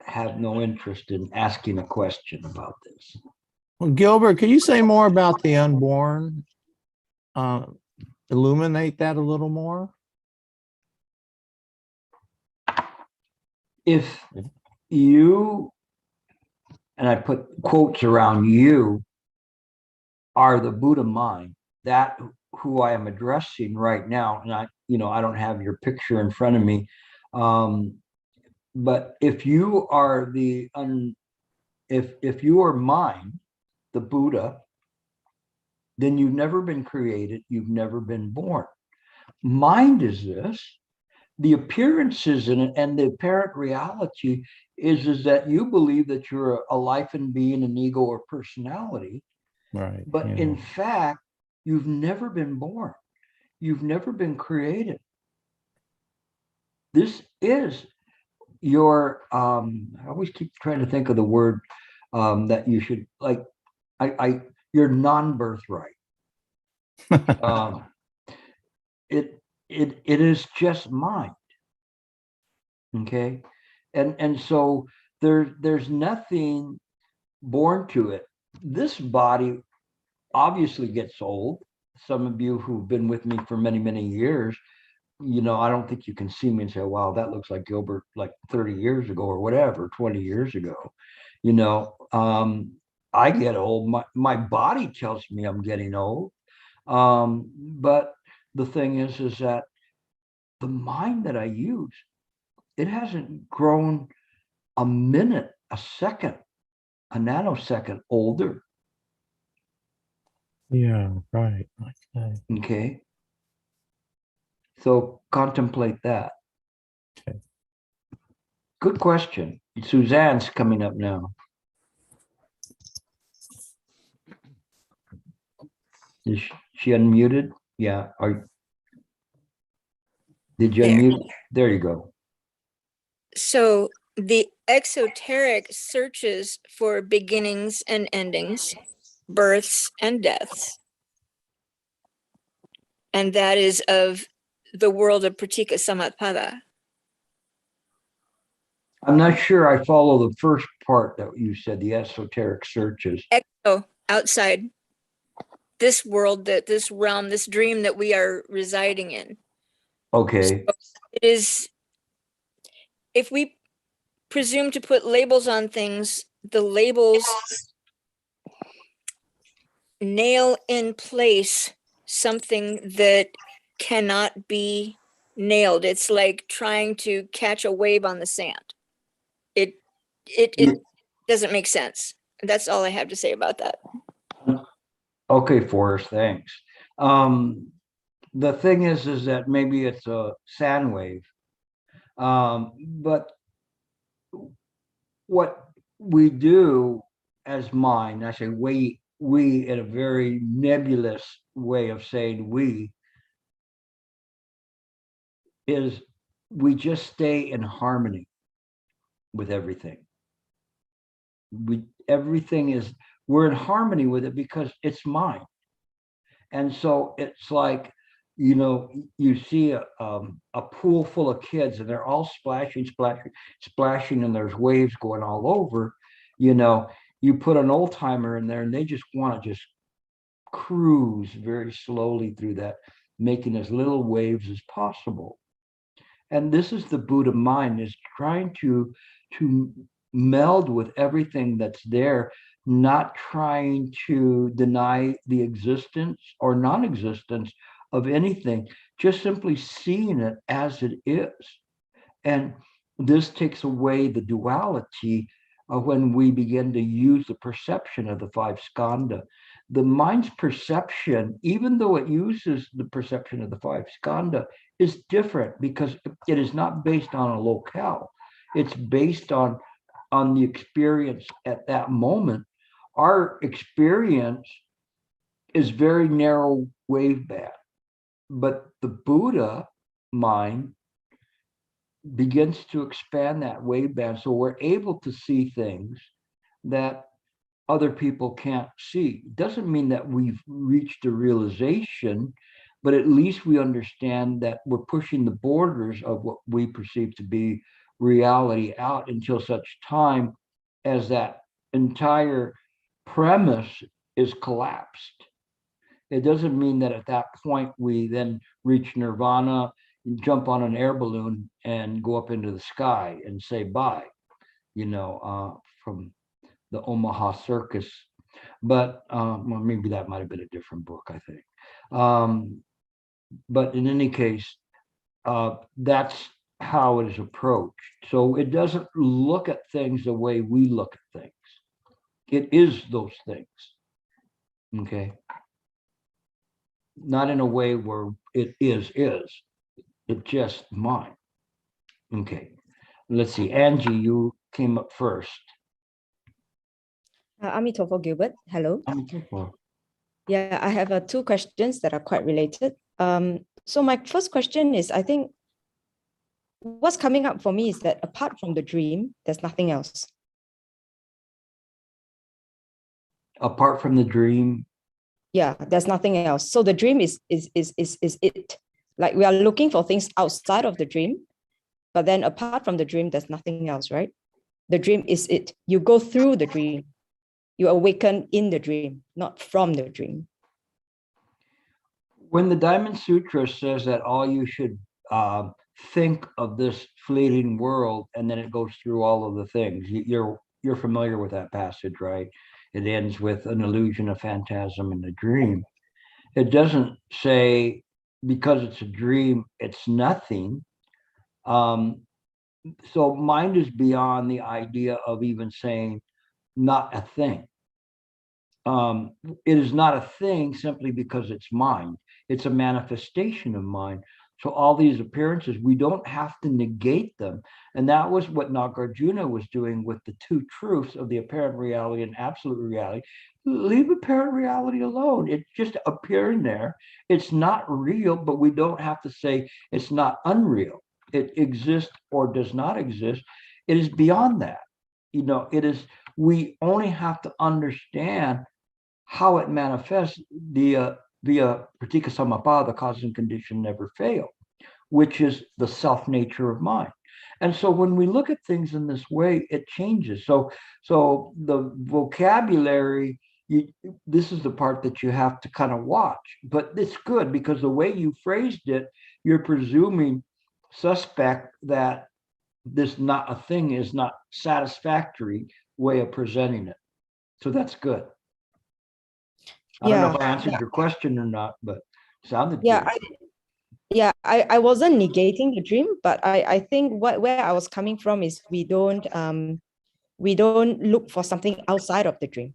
have no interest in asking a question about this. Well, Gilbert, can you say more about the unborn? Illuminate that a little more. If you, and I put quotes around you, are the Buddha mind, that who I am addressing right now, and I don't have your picture in front of me, but if you are if you are mind, the Buddha, then you've never been created, you've never been born. Mind is this, the appearances in it and the apparent reality is that you believe that you're a life and being, an ego or personality. Right. But yeah. in fact, you've never been born. You've never been created. This is your, I always keep trying to think of the word that you should like, your non-birthright. It is just mind. Okay. And so there's nothing born to it. This body obviously gets old. Some of you who've been with me for many, many years, you know, I don't think you can see me and say, wow, that looks like Gilbert like 30 years ago or whatever, 20 years ago. You know, I get old. My body tells me I'm getting old. But the thing is that the mind that I use, it hasn't grown a minute, a second, a nanosecond older. Yeah, right. Okay. Okay. So contemplate that. Okay. Good question. Suzanne's coming up now. Is she unmuted? Yeah. Did you There. unmute? There you go. So the exoteric searches for beginnings and endings, births and deaths. And that is of the world of Pratika Samutpada. I'm not sure I follow the first part that you said, the esoteric searches. Exo, outside this world, that this realm, this dream that we are residing in. Okay. So it is, if we presume to put labels on things, the labels nail in place something that cannot be nailed. It's like trying to catch a wave on the sand. It doesn't make sense. That's all I have to say about that. Okay, Forrest, thanks. The thing is that maybe it's a sand wave. But what we do as mind, I say we in a very nebulous way of saying we, is we just stay in harmony with everything. We're in harmony with it because it's mine. And so it's like, you know, you see a pool full of kids and they're all splashing, and there's waves going all over. You know, you put an old timer in there and they just want to just cruise very slowly through that, making as little waves as possible. And this is the Buddha mind, is trying to meld with everything that's there, not trying to deny the existence or non-existence of anything, just simply seeing it as it is. And this takes away the duality when we begin to use the perception of the five skandha. The mind's perception, even though it uses the perception of the five skandha, is different because it is not based on a locale. It's based on the experience at that moment. Our experience is very narrow wave band, but the Buddha mind begins to expand that wave band, so we're able to see things that other people can't see. Doesn't mean that we've reached a realization, but at least we understand that we're pushing the borders of what we perceive to be reality out until such time as that entire premise is collapsed. It doesn't mean that at that point we then reach nirvana, jump on an air balloon and go up into the sky and say bye, you know, from the Omaha Circus. But well, maybe that might have been a different book, I think. But in any case, that's how it is approached. So it doesn't look at things the way we look at things. It is those things. Okay. Not in a way where it is. It's just mine. Okay, let's see. Angie, you came up first. Amitabha Gilbert, hello. Amitabha. Yeah, I have two questions that are quite related. So my first question is, I think what's coming up for me is that apart from the dream, there's nothing else. Apart from the dream, Yeah, there's nothing else. So the dream is it. Like we are looking for things outside of the dream, but then apart from the dream, there's nothing else, right? The dream is it. You go through the dream. You awaken in the dream, not from the dream. when the Diamond Sutra says that all you should think of this fleeting world, and then it goes through all of the things, you're familiar with that passage, right? It ends with an illusion, a phantasm, and a dream. It doesn't say because it's a dream, it's nothing. So mind is beyond the idea of even saying not a thing. It is not a thing simply because it's mind. It's a manifestation of mind. So all these appearances, we don't have to negate them. And that was what Nagarjuna was doing with the two truths of the apparent reality and absolute reality. Leave apparent reality alone. It's just appearing there. It's not real, but we don't have to say it's not unreal. It exists or does not exist. It is beyond that. It is, we only have to understand how it manifests via pratika samappada, the cause and condition never fail, which is the self nature of mind. And so when we look at things in this way, it changes. So the vocabulary, this is the part that you have to kind of watch, but it's good because the way you phrased it, you're presuming suspect that this not a thing is not satisfactory way of presenting it. So that's good. I don't know if I answered your question or not, but sounded Yeah, good. I wasn't negating the dream, but I think where I was coming from is we don't look for something outside of the dream.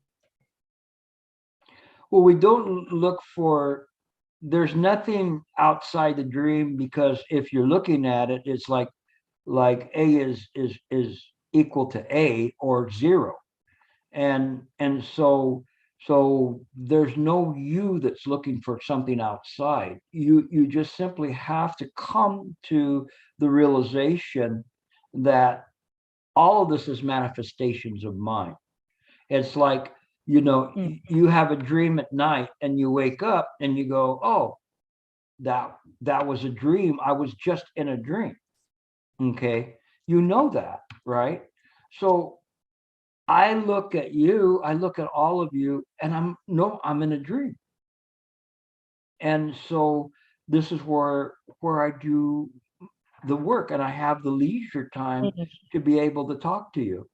Well, we don't look for, there's nothing outside the dream, because if you're looking at it, it's like A is equal to A or zero. And so there's no you that's looking for something outside. You just simply have to come to the realization that all of this is manifestations of mind. It's like, you have a dream at night and you wake up and you go, oh, that was a dream. I was just in a dream. Okay. That, right? So I look at you, I look at all of you, and I'm in a dream. And so this is where I do the work, and I have the leisure time to be able to talk to you.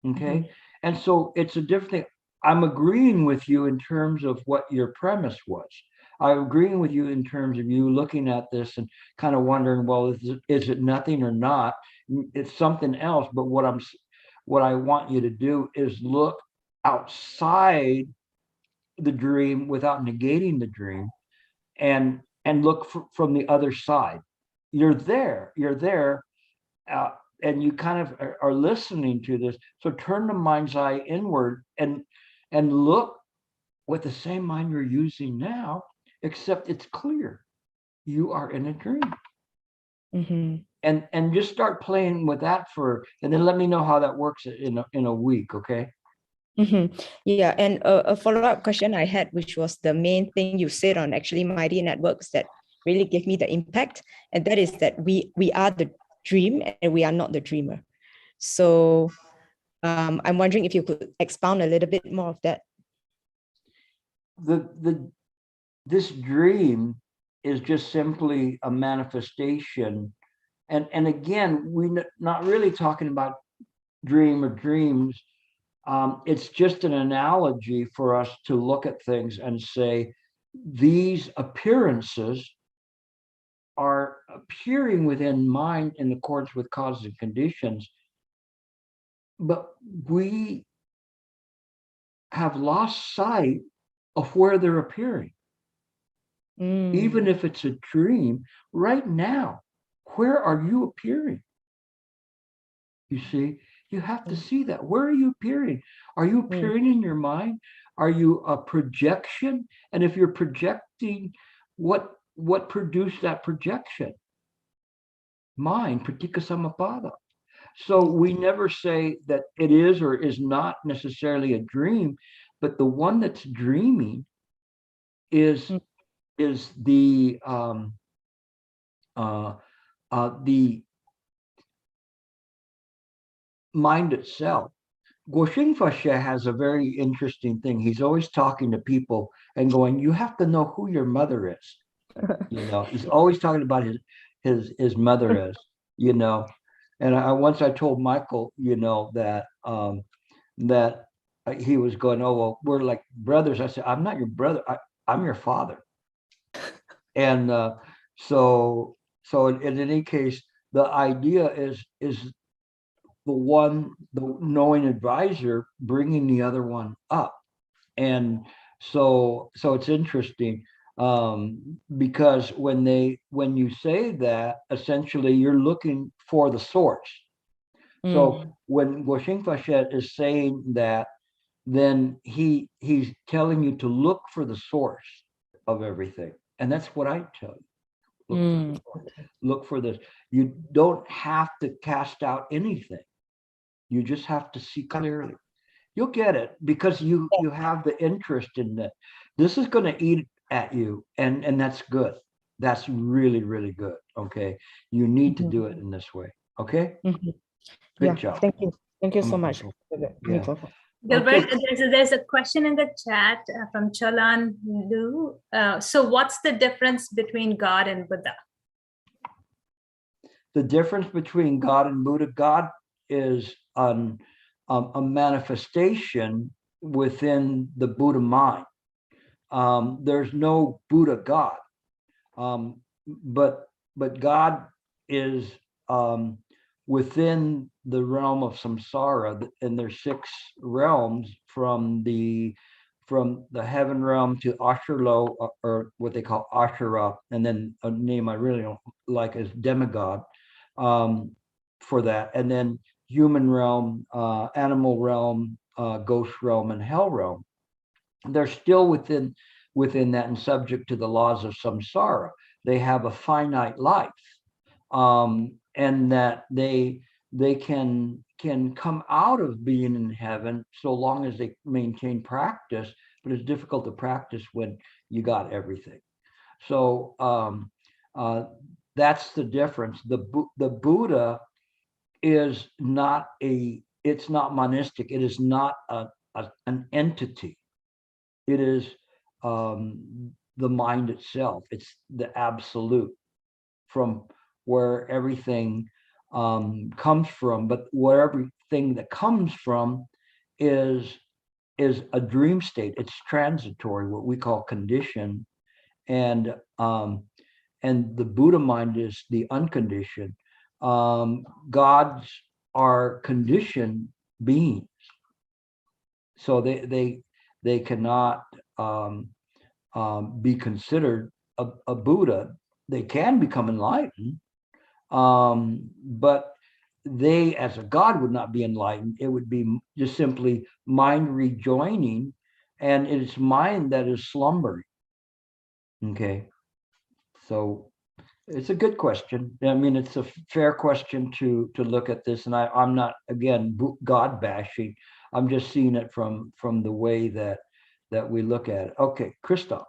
Okay. And so it's a different thing. I'm agreeing with you in terms of what your premise was. I'm agreeing with you in terms of you looking at this and kind of wondering, well, is it nothing or not? It's something else. But what I want you to do is look outside the dream without negating the dream, and look from the other side. You're there, and you kind of are listening to this. So turn the mind's eye inward and look with the same mind you're using now, except it's clear. You are in a dream. And just start playing with that and then let me know how that works in a week, okay? Yeah, and a follow-up question I had, which was the main thing you said on actually Mighty Networks that really gave me the impact, and that is that we are the dream and we are not the dreamer. So I'm wondering if you could expound a little bit more of that. This dream is just simply a manifestation. And again, we're not really talking about dream or dreams. It's just an analogy for us to look at things and say, these appearances are appearing within mind in accordance with causes and conditions, but we have lost sight of where they're appearing. Even if it's a dream, right now, where are you appearing? You see, you have to see that. Where are you appearing? Are you appearing in your mind? Are you a projection? And if you're projecting, what produced that projection? Mind, pratika samappada. So we never say that it is or is not necessarily a dream, but the one that's dreaming is the mind itself. Guoxing Fashe has a very interesting thing. He's always talking to people and going, you have to know who your mother is. You know, he's always talking about his mother is, you know. And once I told Michael, you know, that that he was going, oh, well, we're like brothers. I said, I'm not your brother. I'm your father. And so in any case, the idea is the knowing advisor bringing the other one up. And so it's interesting, because when you say that, essentially you're looking for the source. So when Guoxing Fashe is saying that, then he's telling you to look for the source of everything. And that's what I tell you. Look for this. You don't have to cast out anything. You just have to see clearly. You'll get it because you have the interest in it. This is going to eat at you, and that's good. That's really, really good. Okay. You need to do it in this way. Okay. Good job. Thank you so much. Yeah. Gilbert, there's a question in the chat from Cholan Lu. So what's the difference between God and Buddha? The difference between God and Buddha, God is a manifestation within the Buddha mind. There's no Buddha God, but God is within the realm of samsara, and there's 6 realms from the heaven realm to Ashurlo, or what they call Ashura, and then a name I really don't like is demigod, for that, and then human realm, animal realm, ghost realm, and hell realm. They're still within that and subject to the laws of samsara. They have a finite life, and that they can come out of being in heaven so long as they maintain practice, but it's difficult to practice when you got everything. So that's the difference. The Buddha is not it's not monistic. It is not an entity. It is the mind itself. It's the absolute, from where everything comes from. But where everything that comes from is a dream state. It's transitory, what we call conditioned, and the Buddha mind is the unconditioned. Gods are conditioned beings, so they cannot be considered a Buddha. They can become enlightened, but they, as a God, would not be enlightened. It would be just simply mind rejoining, and it's mind that is slumbering. Okay, so it's a good question. I mean, it's a fair question to look at this, and I'm not, again, God bashing. I'm just seeing it from the way that we look at it. Okay, Christoph.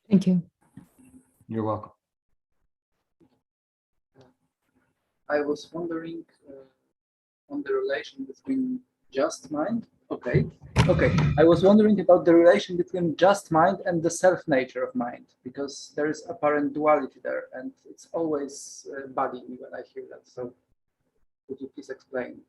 Thank you. You're welcome. I was wondering on the relation between just mind. Okay. I was wondering about the relation between just mind and the self nature of mind, because there is apparent duality there, and it's always bugging me when I hear that. So could you please explain?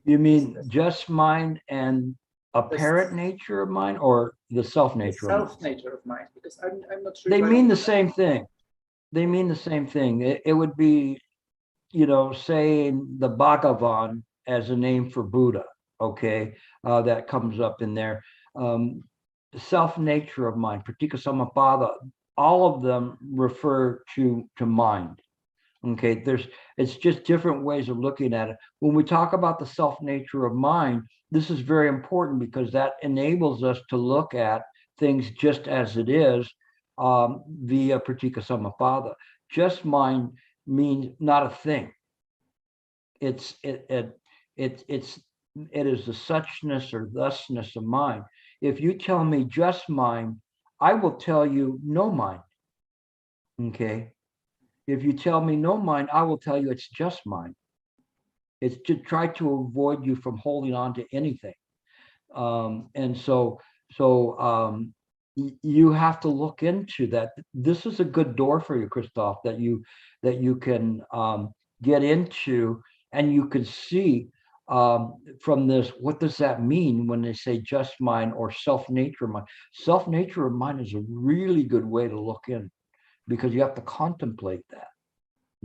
You mean just mind and apparent nature of mind, or the self nature of mind? Self nature of mind, because I'm not sure. They mean the same thing. They mean the same thing. It would be, saying the Bhagavan as a name for Buddha. Okay, that comes up in there. The self nature of mind, pratika samappada, all of them refer to mind. Okay, it's just different ways of looking at it. When we talk about the self nature of mind, this is very important because that enables us to look at things just as it is, via pratika samappada. Just mind means not a thing. It is the suchness or thusness of mind. If you tell me just mind, I will tell you no mind. Okay. If you tell me no mind, I will tell you it's just mind. It's to try to avoid you from holding on to anything. And so you have to look into that. This is a good door for you, Christoph, that you can get into, and you can see from this, what does that mean when they say just mind or self-nature of mind? Self-nature of mind is a really good way to look in, because you have to contemplate that.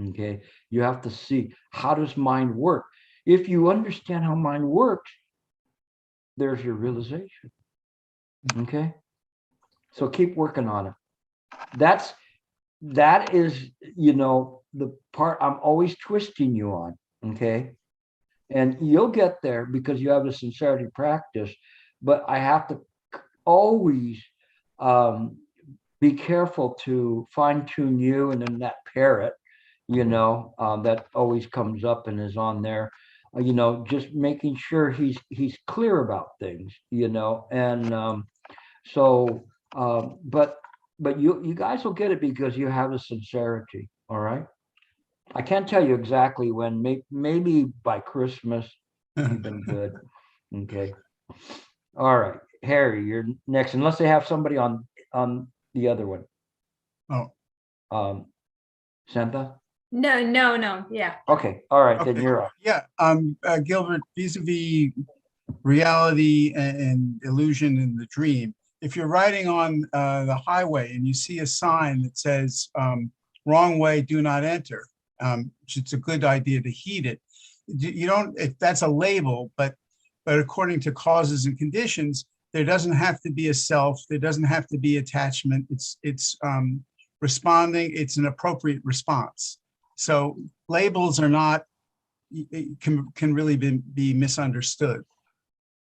Okay, you have to see, how does mind work? If you understand how mind works, there's your realization. Okay, so keep working on it. That is, the part I'm always twisting you on. Okay, and you'll get there because you have a sincerity practice, but I have to always be careful to fine-tune you, and then that parrot, that always comes up and is on there, just making sure he's clear about things, and but you guys will get it because you have a sincerity. All right, I can't tell you exactly when, maybe by Christmas. You've been good. Okay, all right, Harry, you're next, unless they have somebody on the other one. Santa? No. Yeah. Okay, all right, Okay. then you're up. Yeah, Gilbert, vis-a-vis reality and illusion in the dream, if you're riding on the highway and you see a sign that says wrong way, do not enter, it's a good idea to heed it. You don't, if that's a label, but according to causes and conditions, there doesn't have to be a self, there doesn't have to be attachment. It's responding, it's an appropriate response. So labels are not, can really be misunderstood,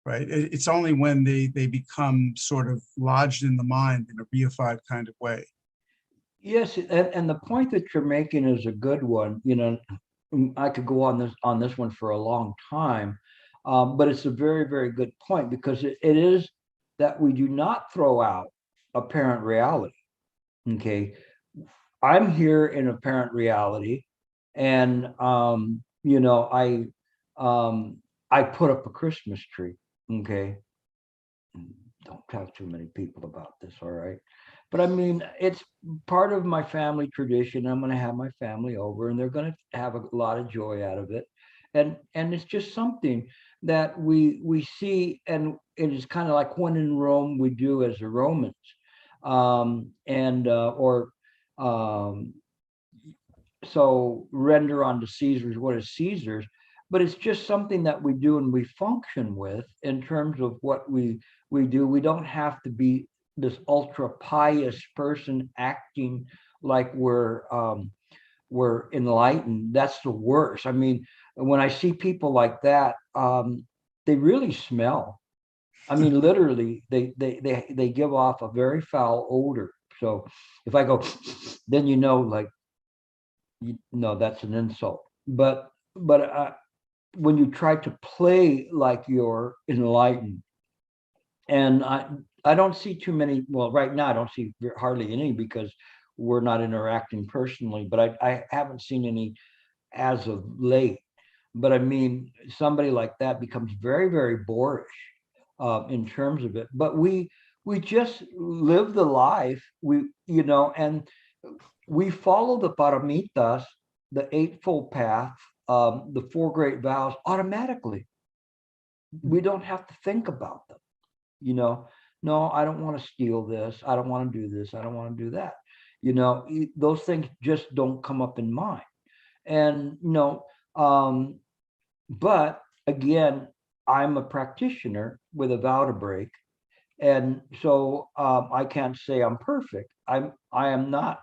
right? It's only when they become sort of lodged in the mind in a reified kind of way. Yes, and the point that you're making is a good one. I could go on this one for a long time, but it's a very, very good point, because it is that we do not throw out apparent reality. Okay, I'm here in apparent reality, and I put up a Christmas tree. Okay, don't tell too many people about this, all right? But I mean, it's part of my family tradition. I'm going to have my family over, and they're going to have a lot of joy out of it, and it's just something that we see, and it is kind of like when in Rome, we do as the Romans, so render unto Caesar's what is Caesar's. But it's just something that we do and we function with in terms of what we do. We don't have to be this ultra pious person acting like we're enlightened. That's the worst. I mean, when I see people like that, they really smell. I mean, literally, they give off a very foul odor. So if I go, then that's an insult. But when you try to play like you're enlightened, and I don't see too many. Well, right now I don't see hardly any, because we're not interacting personally. But I haven't seen any as of late. But I mean, somebody like that becomes very, very boorish in terms of it. But we just live the life, and we follow the paramitas, the Eightfold Path, the Four Great Vows automatically. We don't have to think about them. No, I don't want to steal this. I don't want to do this. I don't want to do that. Those things just don't come up in mind. And, but again, I'm a practitioner with a vow to break. And so I can't say I'm perfect. I am not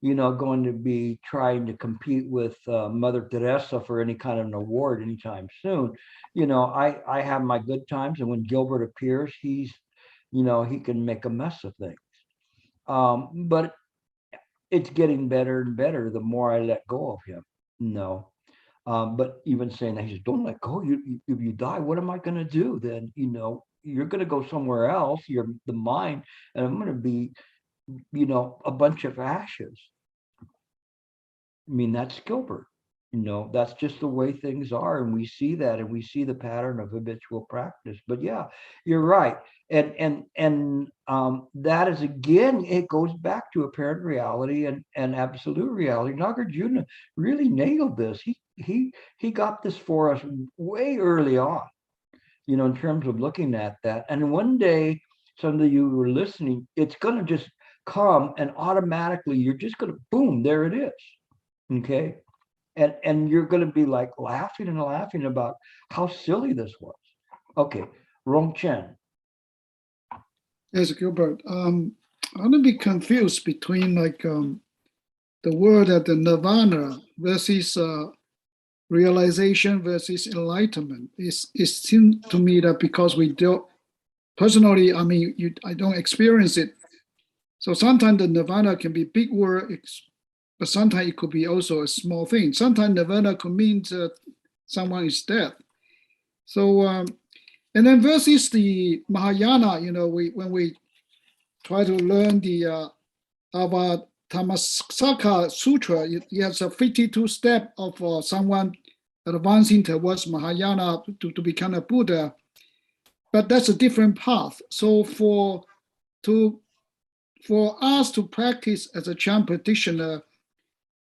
going to be trying to compete with Mother Teresa for any kind of an award anytime soon. I have my good times, and when Gilbert appears, he can make a mess of things. But it's getting better and better the more I let go of him. But even saying that, he says, don't let go. If you die, what am I going to do then? You're going to go somewhere else. You're the mind, and I'm going to be, a bunch of ashes. I mean, that's Gilbert. That's just the way things are, and we see that, and we see the pattern of habitual practice. But yeah, you're right, and that is, again, it goes back to apparent reality and absolute reality. Nagarjuna really nailed this. He got this for us way early on, in terms of looking at that. And one day, some of you who are listening, it's going to just come, and automatically you're just going to, boom, there it is. Okay. And you're going to be like laughing and laughing about how silly this was. Okay, Rong Chen. Yes, Gilbert. I'm going to be confused between the word that the nirvana versus realization versus enlightenment. It seems to me that because we don't, personally, I don't experience it. So sometimes the nirvana can be big word, but sometimes it could be also a small thing. Sometimes nirvana could mean that someone is dead. So, and then versus the Mahayana, when we try to learn the Avatamsaka Sutra, it has a 52 step of someone advancing towards Mahayana to become a Buddha. But that's a different path. So for us to practice as a Chan practitioner,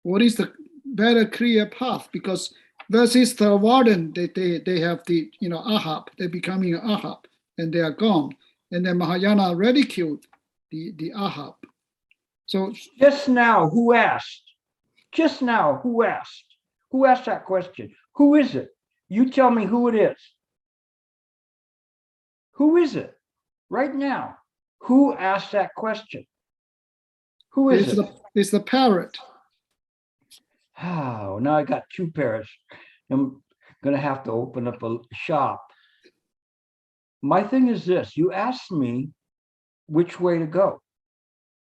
what is the better clear path? Because versus the Warden, they have the ahab, they're becoming an ahab, and they are gone. And then Mahayana ridiculed the ahab. So just now, who asked? Just now, who asked? Who asked that question? Who is it? You tell me who it is. Who is it? Right now, who asked that question? Who is it? It's the parrot. Oh, now I got two parrots. I'm going to have to open up a shop. My thing is this. You asked me which way to go.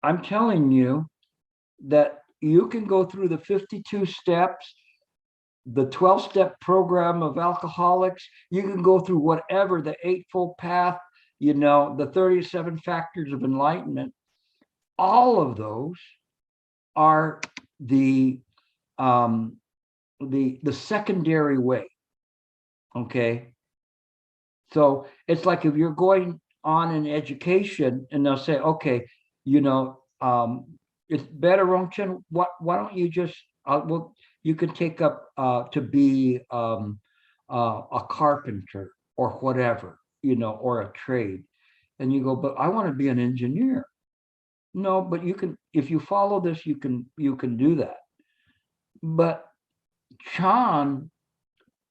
I'm telling you that you can go through the 52 steps, the 12-step program of alcoholics. You can go through whatever, the Eightfold Path, the 37 factors of enlightenment. All of those are the secondary way. Okay. So it's like if you're going on in education and they'll say, okay, it's better, Rongchen, why don't you just, you can take up to be a carpenter or whatever, or a trade. And you go, but I want to be an engineer. No, but you can, if you follow this, you can do that. But Chan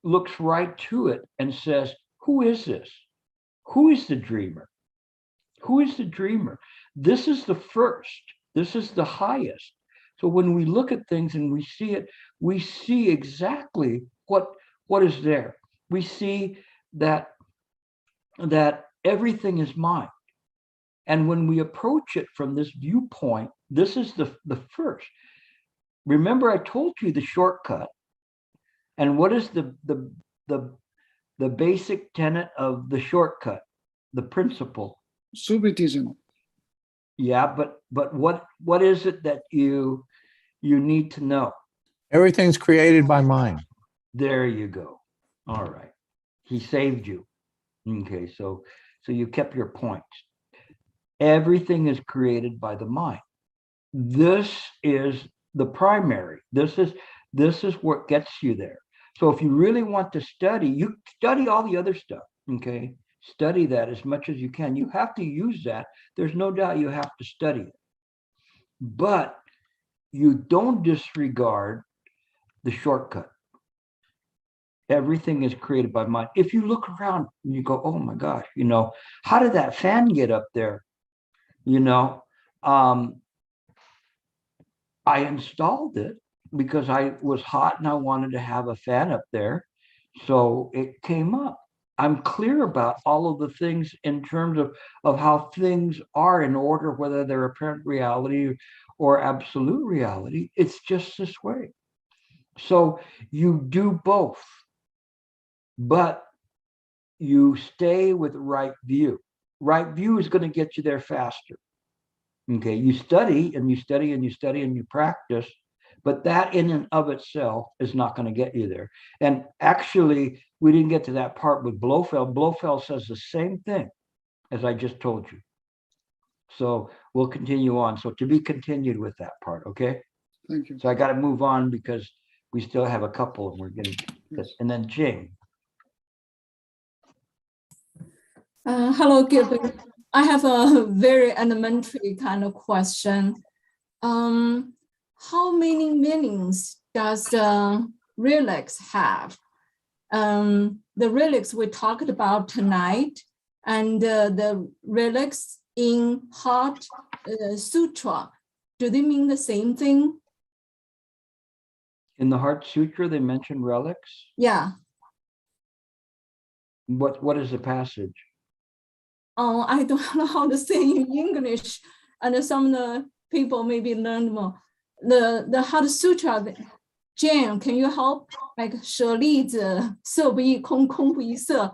looks right to it and says, who is this? Who is the dreamer? Who is the dreamer? This is the first. This is the highest. So when we look at things and we see it, we see exactly what is there. We see that everything is mind. And when we approach it from this viewpoint, this is the first. Remember, I told you the shortcut. And what is the basic tenet of the shortcut, the principle? Subjetism. Yeah, but what is it that you need to know? Everything's created by mind. There you go. All right. He saved you. Okay, so you kept your point. Everything is created by the mind. This is the primary. This is what gets you there. So if you really want to study, you study all the other stuff. Okay, study that as much as you can. You have to use that. There's no doubt you have to study it. But you don't disregard the shortcut. Everything is created by mind. If you look around and you go, oh my gosh, how did that fan get up there? I installed it because I was hot and I wanted to have a fan up there. So it came up. I'm clear about all of the things in terms of how things are in order, whether they're apparent reality or absolute reality. It's just this way. So you do both, but you stay with right view. Right view is going to get you there faster. Okay, you study and you study and you study and you practice, but that in and of itself is not going to get you there. And actually, we didn't get to that part with Blofeld. Blofeld says the same thing as I just told you. So we'll continue on. So to be continued with that part, okay? Thank you. So I got to move on because we still have a couple and we're getting this. And then Jing. Hello, Gilbert. I have a very elementary kind of question. How many meanings does the relics have? The relics we talked about tonight and the relics in Heart Sutra, do they mean the same thing? In the Heart Sutra, they mention relics. Yeah. What is the passage? Oh, I don't know how to say in English, and some of the people maybe learn more. The Heart Sutra, Jane, can you help? Like 舍利子，色不异空，空不异色。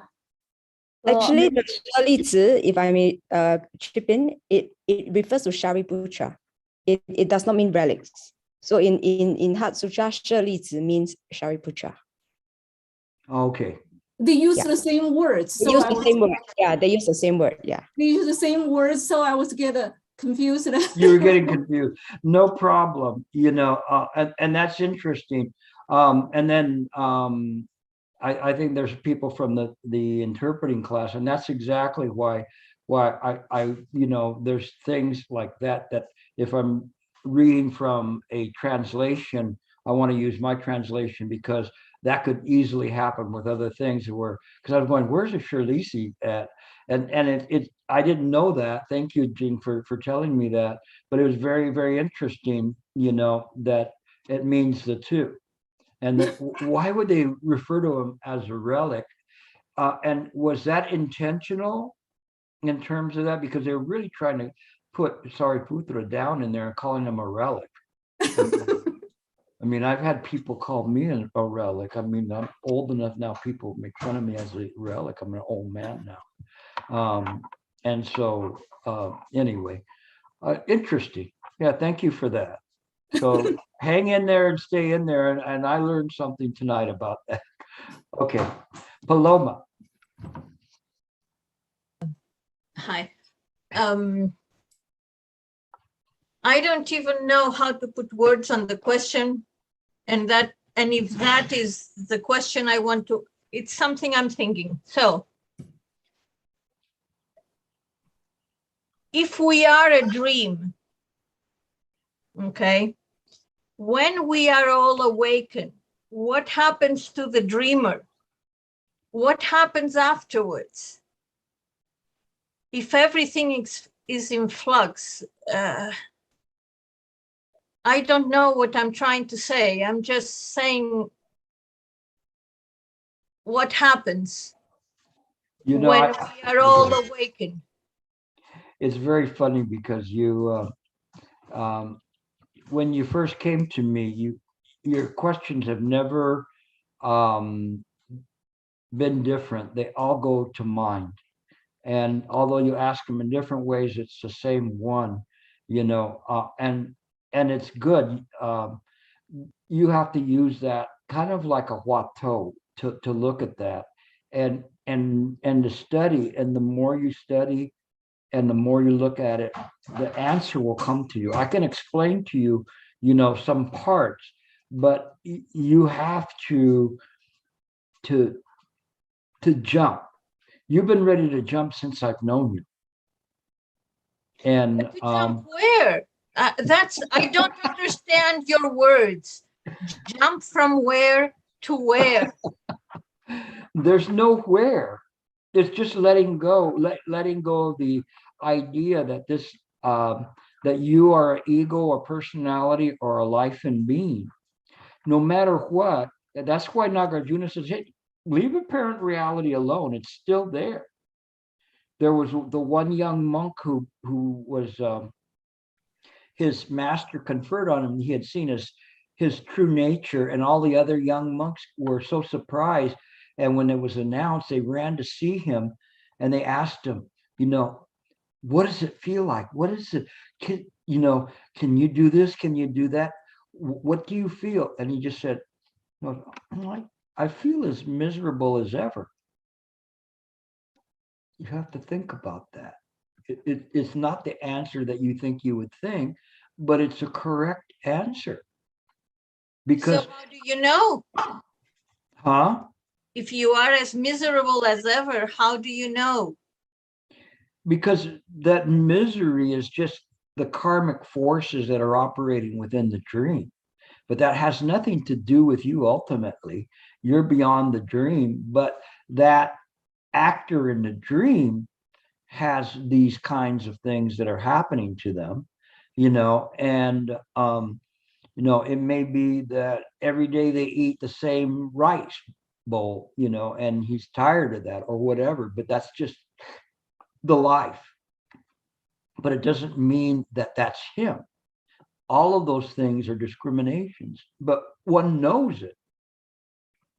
Actually, the Shalizi, if I may chip in, it refers to Shariputra. It does not mean relics. So in Heart Sutra, Shalizi means Shariputra. Okay. They use the same words. They use the same word. Yeah, they use the same word. Yeah. They use the same words, so I was getting confused. You were getting confused. No problem. You know, and that's interesting. And then I think there's people from the interpreting class, and that's exactly why I you know, there's things like that if I'm reading from a translation, I want to use my translation because that could easily happen with other things where, because I was going, where's the Shirlisi at? And it I didn't know that. Thank you, Jean, for telling me that. But it was very, very interesting, you know, that it means the two. And why would they refer to him as a relic? And was that intentional in terms of that? Because they were really trying to put Sariputra down in there and calling him a relic. I mean, I've had people call me a relic. I mean, I'm old enough now, people make fun of me as a relic. I'm an old man now. And so anyway, interesting. Yeah, thank you for that. So hang in there and stay in there. And I learned something tonight about that. Okay, Paloma. Hi. I don't even know how to put words on the question. And if that is the question I want to, it's something I'm thinking. So if we are a dream, okay, when we are all awakened, what happens to the dreamer? What happens afterwards? If everything is in flux, I don't know what I'm trying to say. I'm just saying what happens when we are all awakened. It's very funny because you, when you first came to me, your questions have never been different. They all go to mind. And although you ask them in different ways, it's the same one, you know, and it's good. You have to use that kind of like a huatou to look at that and to study. And the more you study and the more you look at it, the answer will come to you. I can explain to you, you know, some parts, but you have to jump. You've been ready to jump since I've known you. And to jump where? I don't understand your words. Jump from where to where? There's no where. It's just letting go, letting go of the idea that this that you are an ego or personality or a life and being. No matter what, that's why Nagarjuna says, hey, leave apparent reality alone. It's still there. There was the one young monk who was, his master conferred on him. He had seen his true nature, and all the other young monks were so surprised. And when it was announced, they ran to see him, and they asked him, what does it feel like? What is it? Can you do this? Can you do that? What do you feel? And he just said, no, I feel as miserable as ever. You have to think about that. It's not the answer that you think you would think, but it's a correct answer. Because so how do you know? Huh? If you are as miserable as ever, how do you know? Because that misery is just the karmic forces that are operating within the dream. But that has nothing to do with you ultimately. You're beyond the dream, but that actor in the dream has these kinds of things that are happening to them, and it may be that every day they eat the same rice bowl, and he's tired of that or whatever, but that's just the life. But it doesn't mean that that's him. All of those things are discriminations, but one knows it.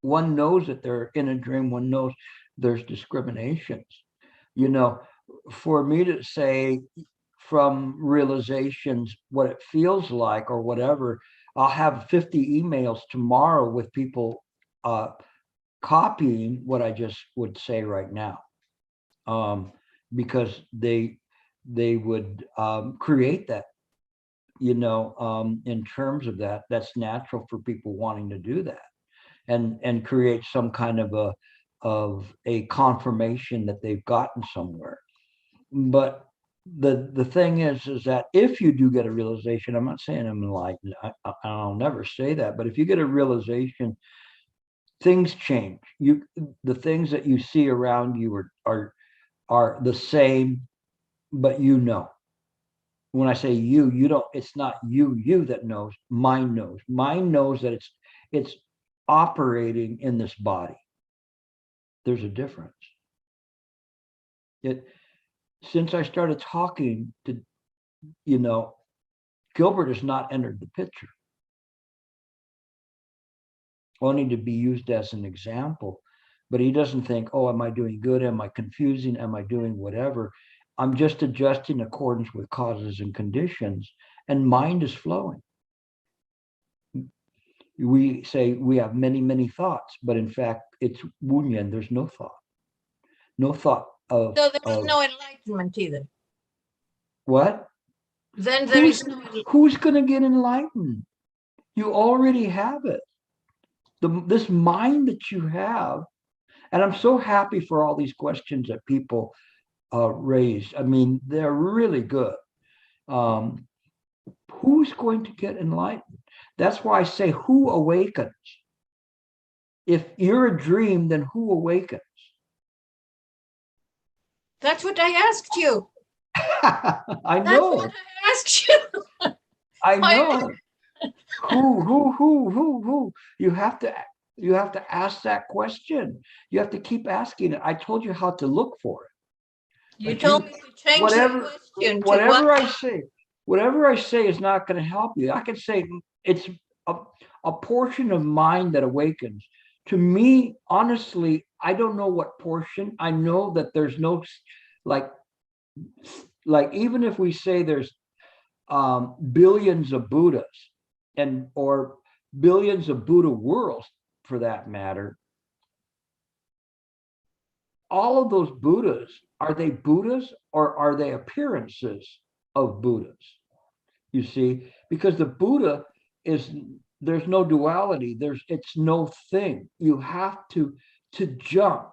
One knows that they're in a dream. One knows there's discriminations. For me to say from realizations what it feels like or whatever, I'll have 50 emails tomorrow with people copying what I just would say right now, because they would create that, in terms of that. That's natural for people wanting to do that and create some kind of a confirmation that they've gotten somewhere. But the thing is that if you do get a realization, I'm not saying I'm enlightened, I'll never say that, but if you get a realization, things change. The things that you see around you are the same, but when I say you don't, it's not you that knows. Mind knows. Mind knows that it's operating in this body. There's a difference. Since I started talking to, Gilbert has not entered the picture. Only to be used as an example, but he doesn't think, oh, am I doing good? Am I confusing? Am I doing whatever? I'm just adjusting in accordance with causes and conditions, and mind is flowing. We say we have many, many thoughts, but in fact, it's wunyan. There's no thought. No thought of. So there is no enlightenment either. What? Then there is no. Who's going to get enlightened? You already have it. This mind that you have, and I'm so happy for all these questions that people raised. I mean, they're really good. Who's going to get enlightened? That's why I say, who awakens? If you're a dream, then who awakens? That's what I asked you. I know. That's what I asked you. I know. Who? You have to ask that question. You have to keep asking it. I told you how to look for it. You told me to change the question. Whatever I say is not going to help you. I can say it's a portion of mind that awakens. To me, honestly, I don't know what portion. I know that there's no, like even if we say there's billions of Buddhas or billions of Buddha worlds for that matter, all of those Buddhas, are they Buddhas or are they appearances of Buddhas? You see, because the Buddha there's no duality. It's no thing. You have to jump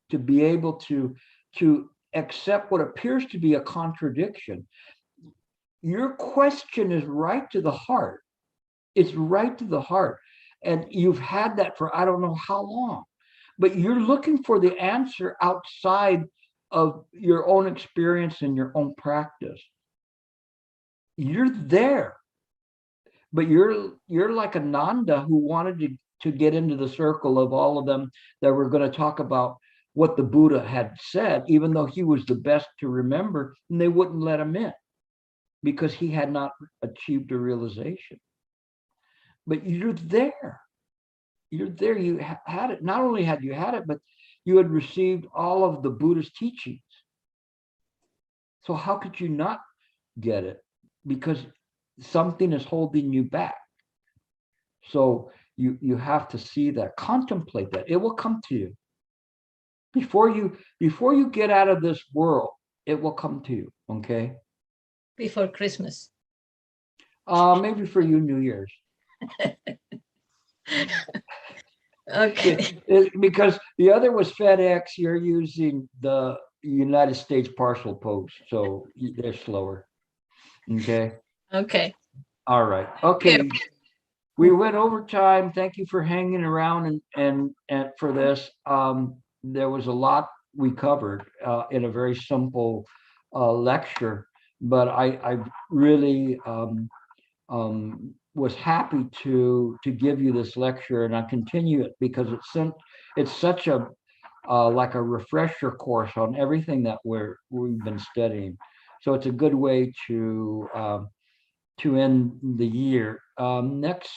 to be able to accept what appears to be a contradiction. Your question is right to the heart. It's right to the heart. And you've had that for I don't know how long, but you're looking for the answer outside of your own experience and your own practice. you're there, but you're like Ananda who wanted to get into the circle of all of them that were going to talk about what the Buddha had said, even though he was the best to remember, and they wouldn't let him in because he had not achieved a realization. But you're there. You're there. You had it. Not only had you had it, but you had received all of the Buddha's teachings. So how could you not get it? Because something is holding you back. So you have to see that, contemplate that. It will come to you. Before you get out of this world, it will come to you, okay? Before Christmas. Maybe for you, New Year's. Okay. Because the other was FedEx, you're using the United States Parcel Post, so they're slower. Okay. Okay. All right. Okay. Yeah. We went over time. Thank you for hanging around and for this. There was a lot we covered in a very simple lecture, but I really was happy to give you this lecture, and I continue it because it's such a like a refresher course on everything that we've been studying. So it's a good way to end the year. Next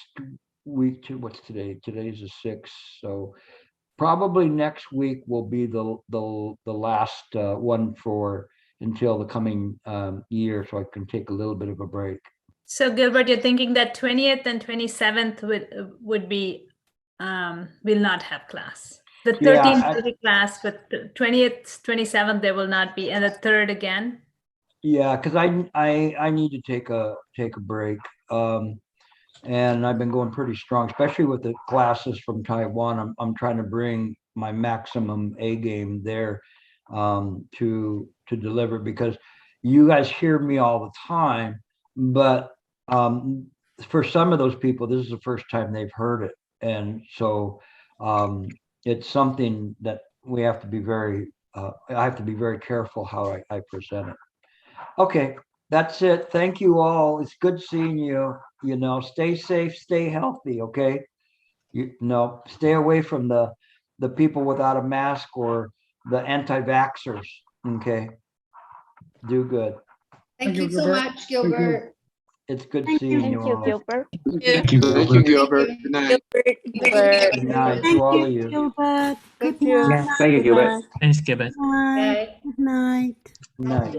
week, what's today? Today's the 6th, so probably next week will be the last one for until the coming year, so I can take a little bit of a break. So Gilbert, you're thinking that 20th and 27th would be will not have class. The 13th will be class, but the 20th, 27th there will not be, and the 3rd again. Yeah, because I need to take a break, and I've been going pretty strong, especially with the classes from Taiwan. I'm trying to bring my maximum A game there to deliver, because you guys hear me all the time, but for some of those people, this is the first time they've heard it, and so it's something that we have to be very I have to be very careful how I present it. Okay, that's it. Thank you all. It's good seeing you. You know, stay safe, stay healthy, okay? You know, stay away from the people without a mask or the anti-vaxxers, okay? Do good. Thank you so much, Gilbert. It's good seeing you all. Gilbert. Thank you, Gilbert. Good night. Good night to all of you. Gilbert. Good you. night. Thank you, Gilbert. Thanks, Gilbert. Bye. Good night. Good night.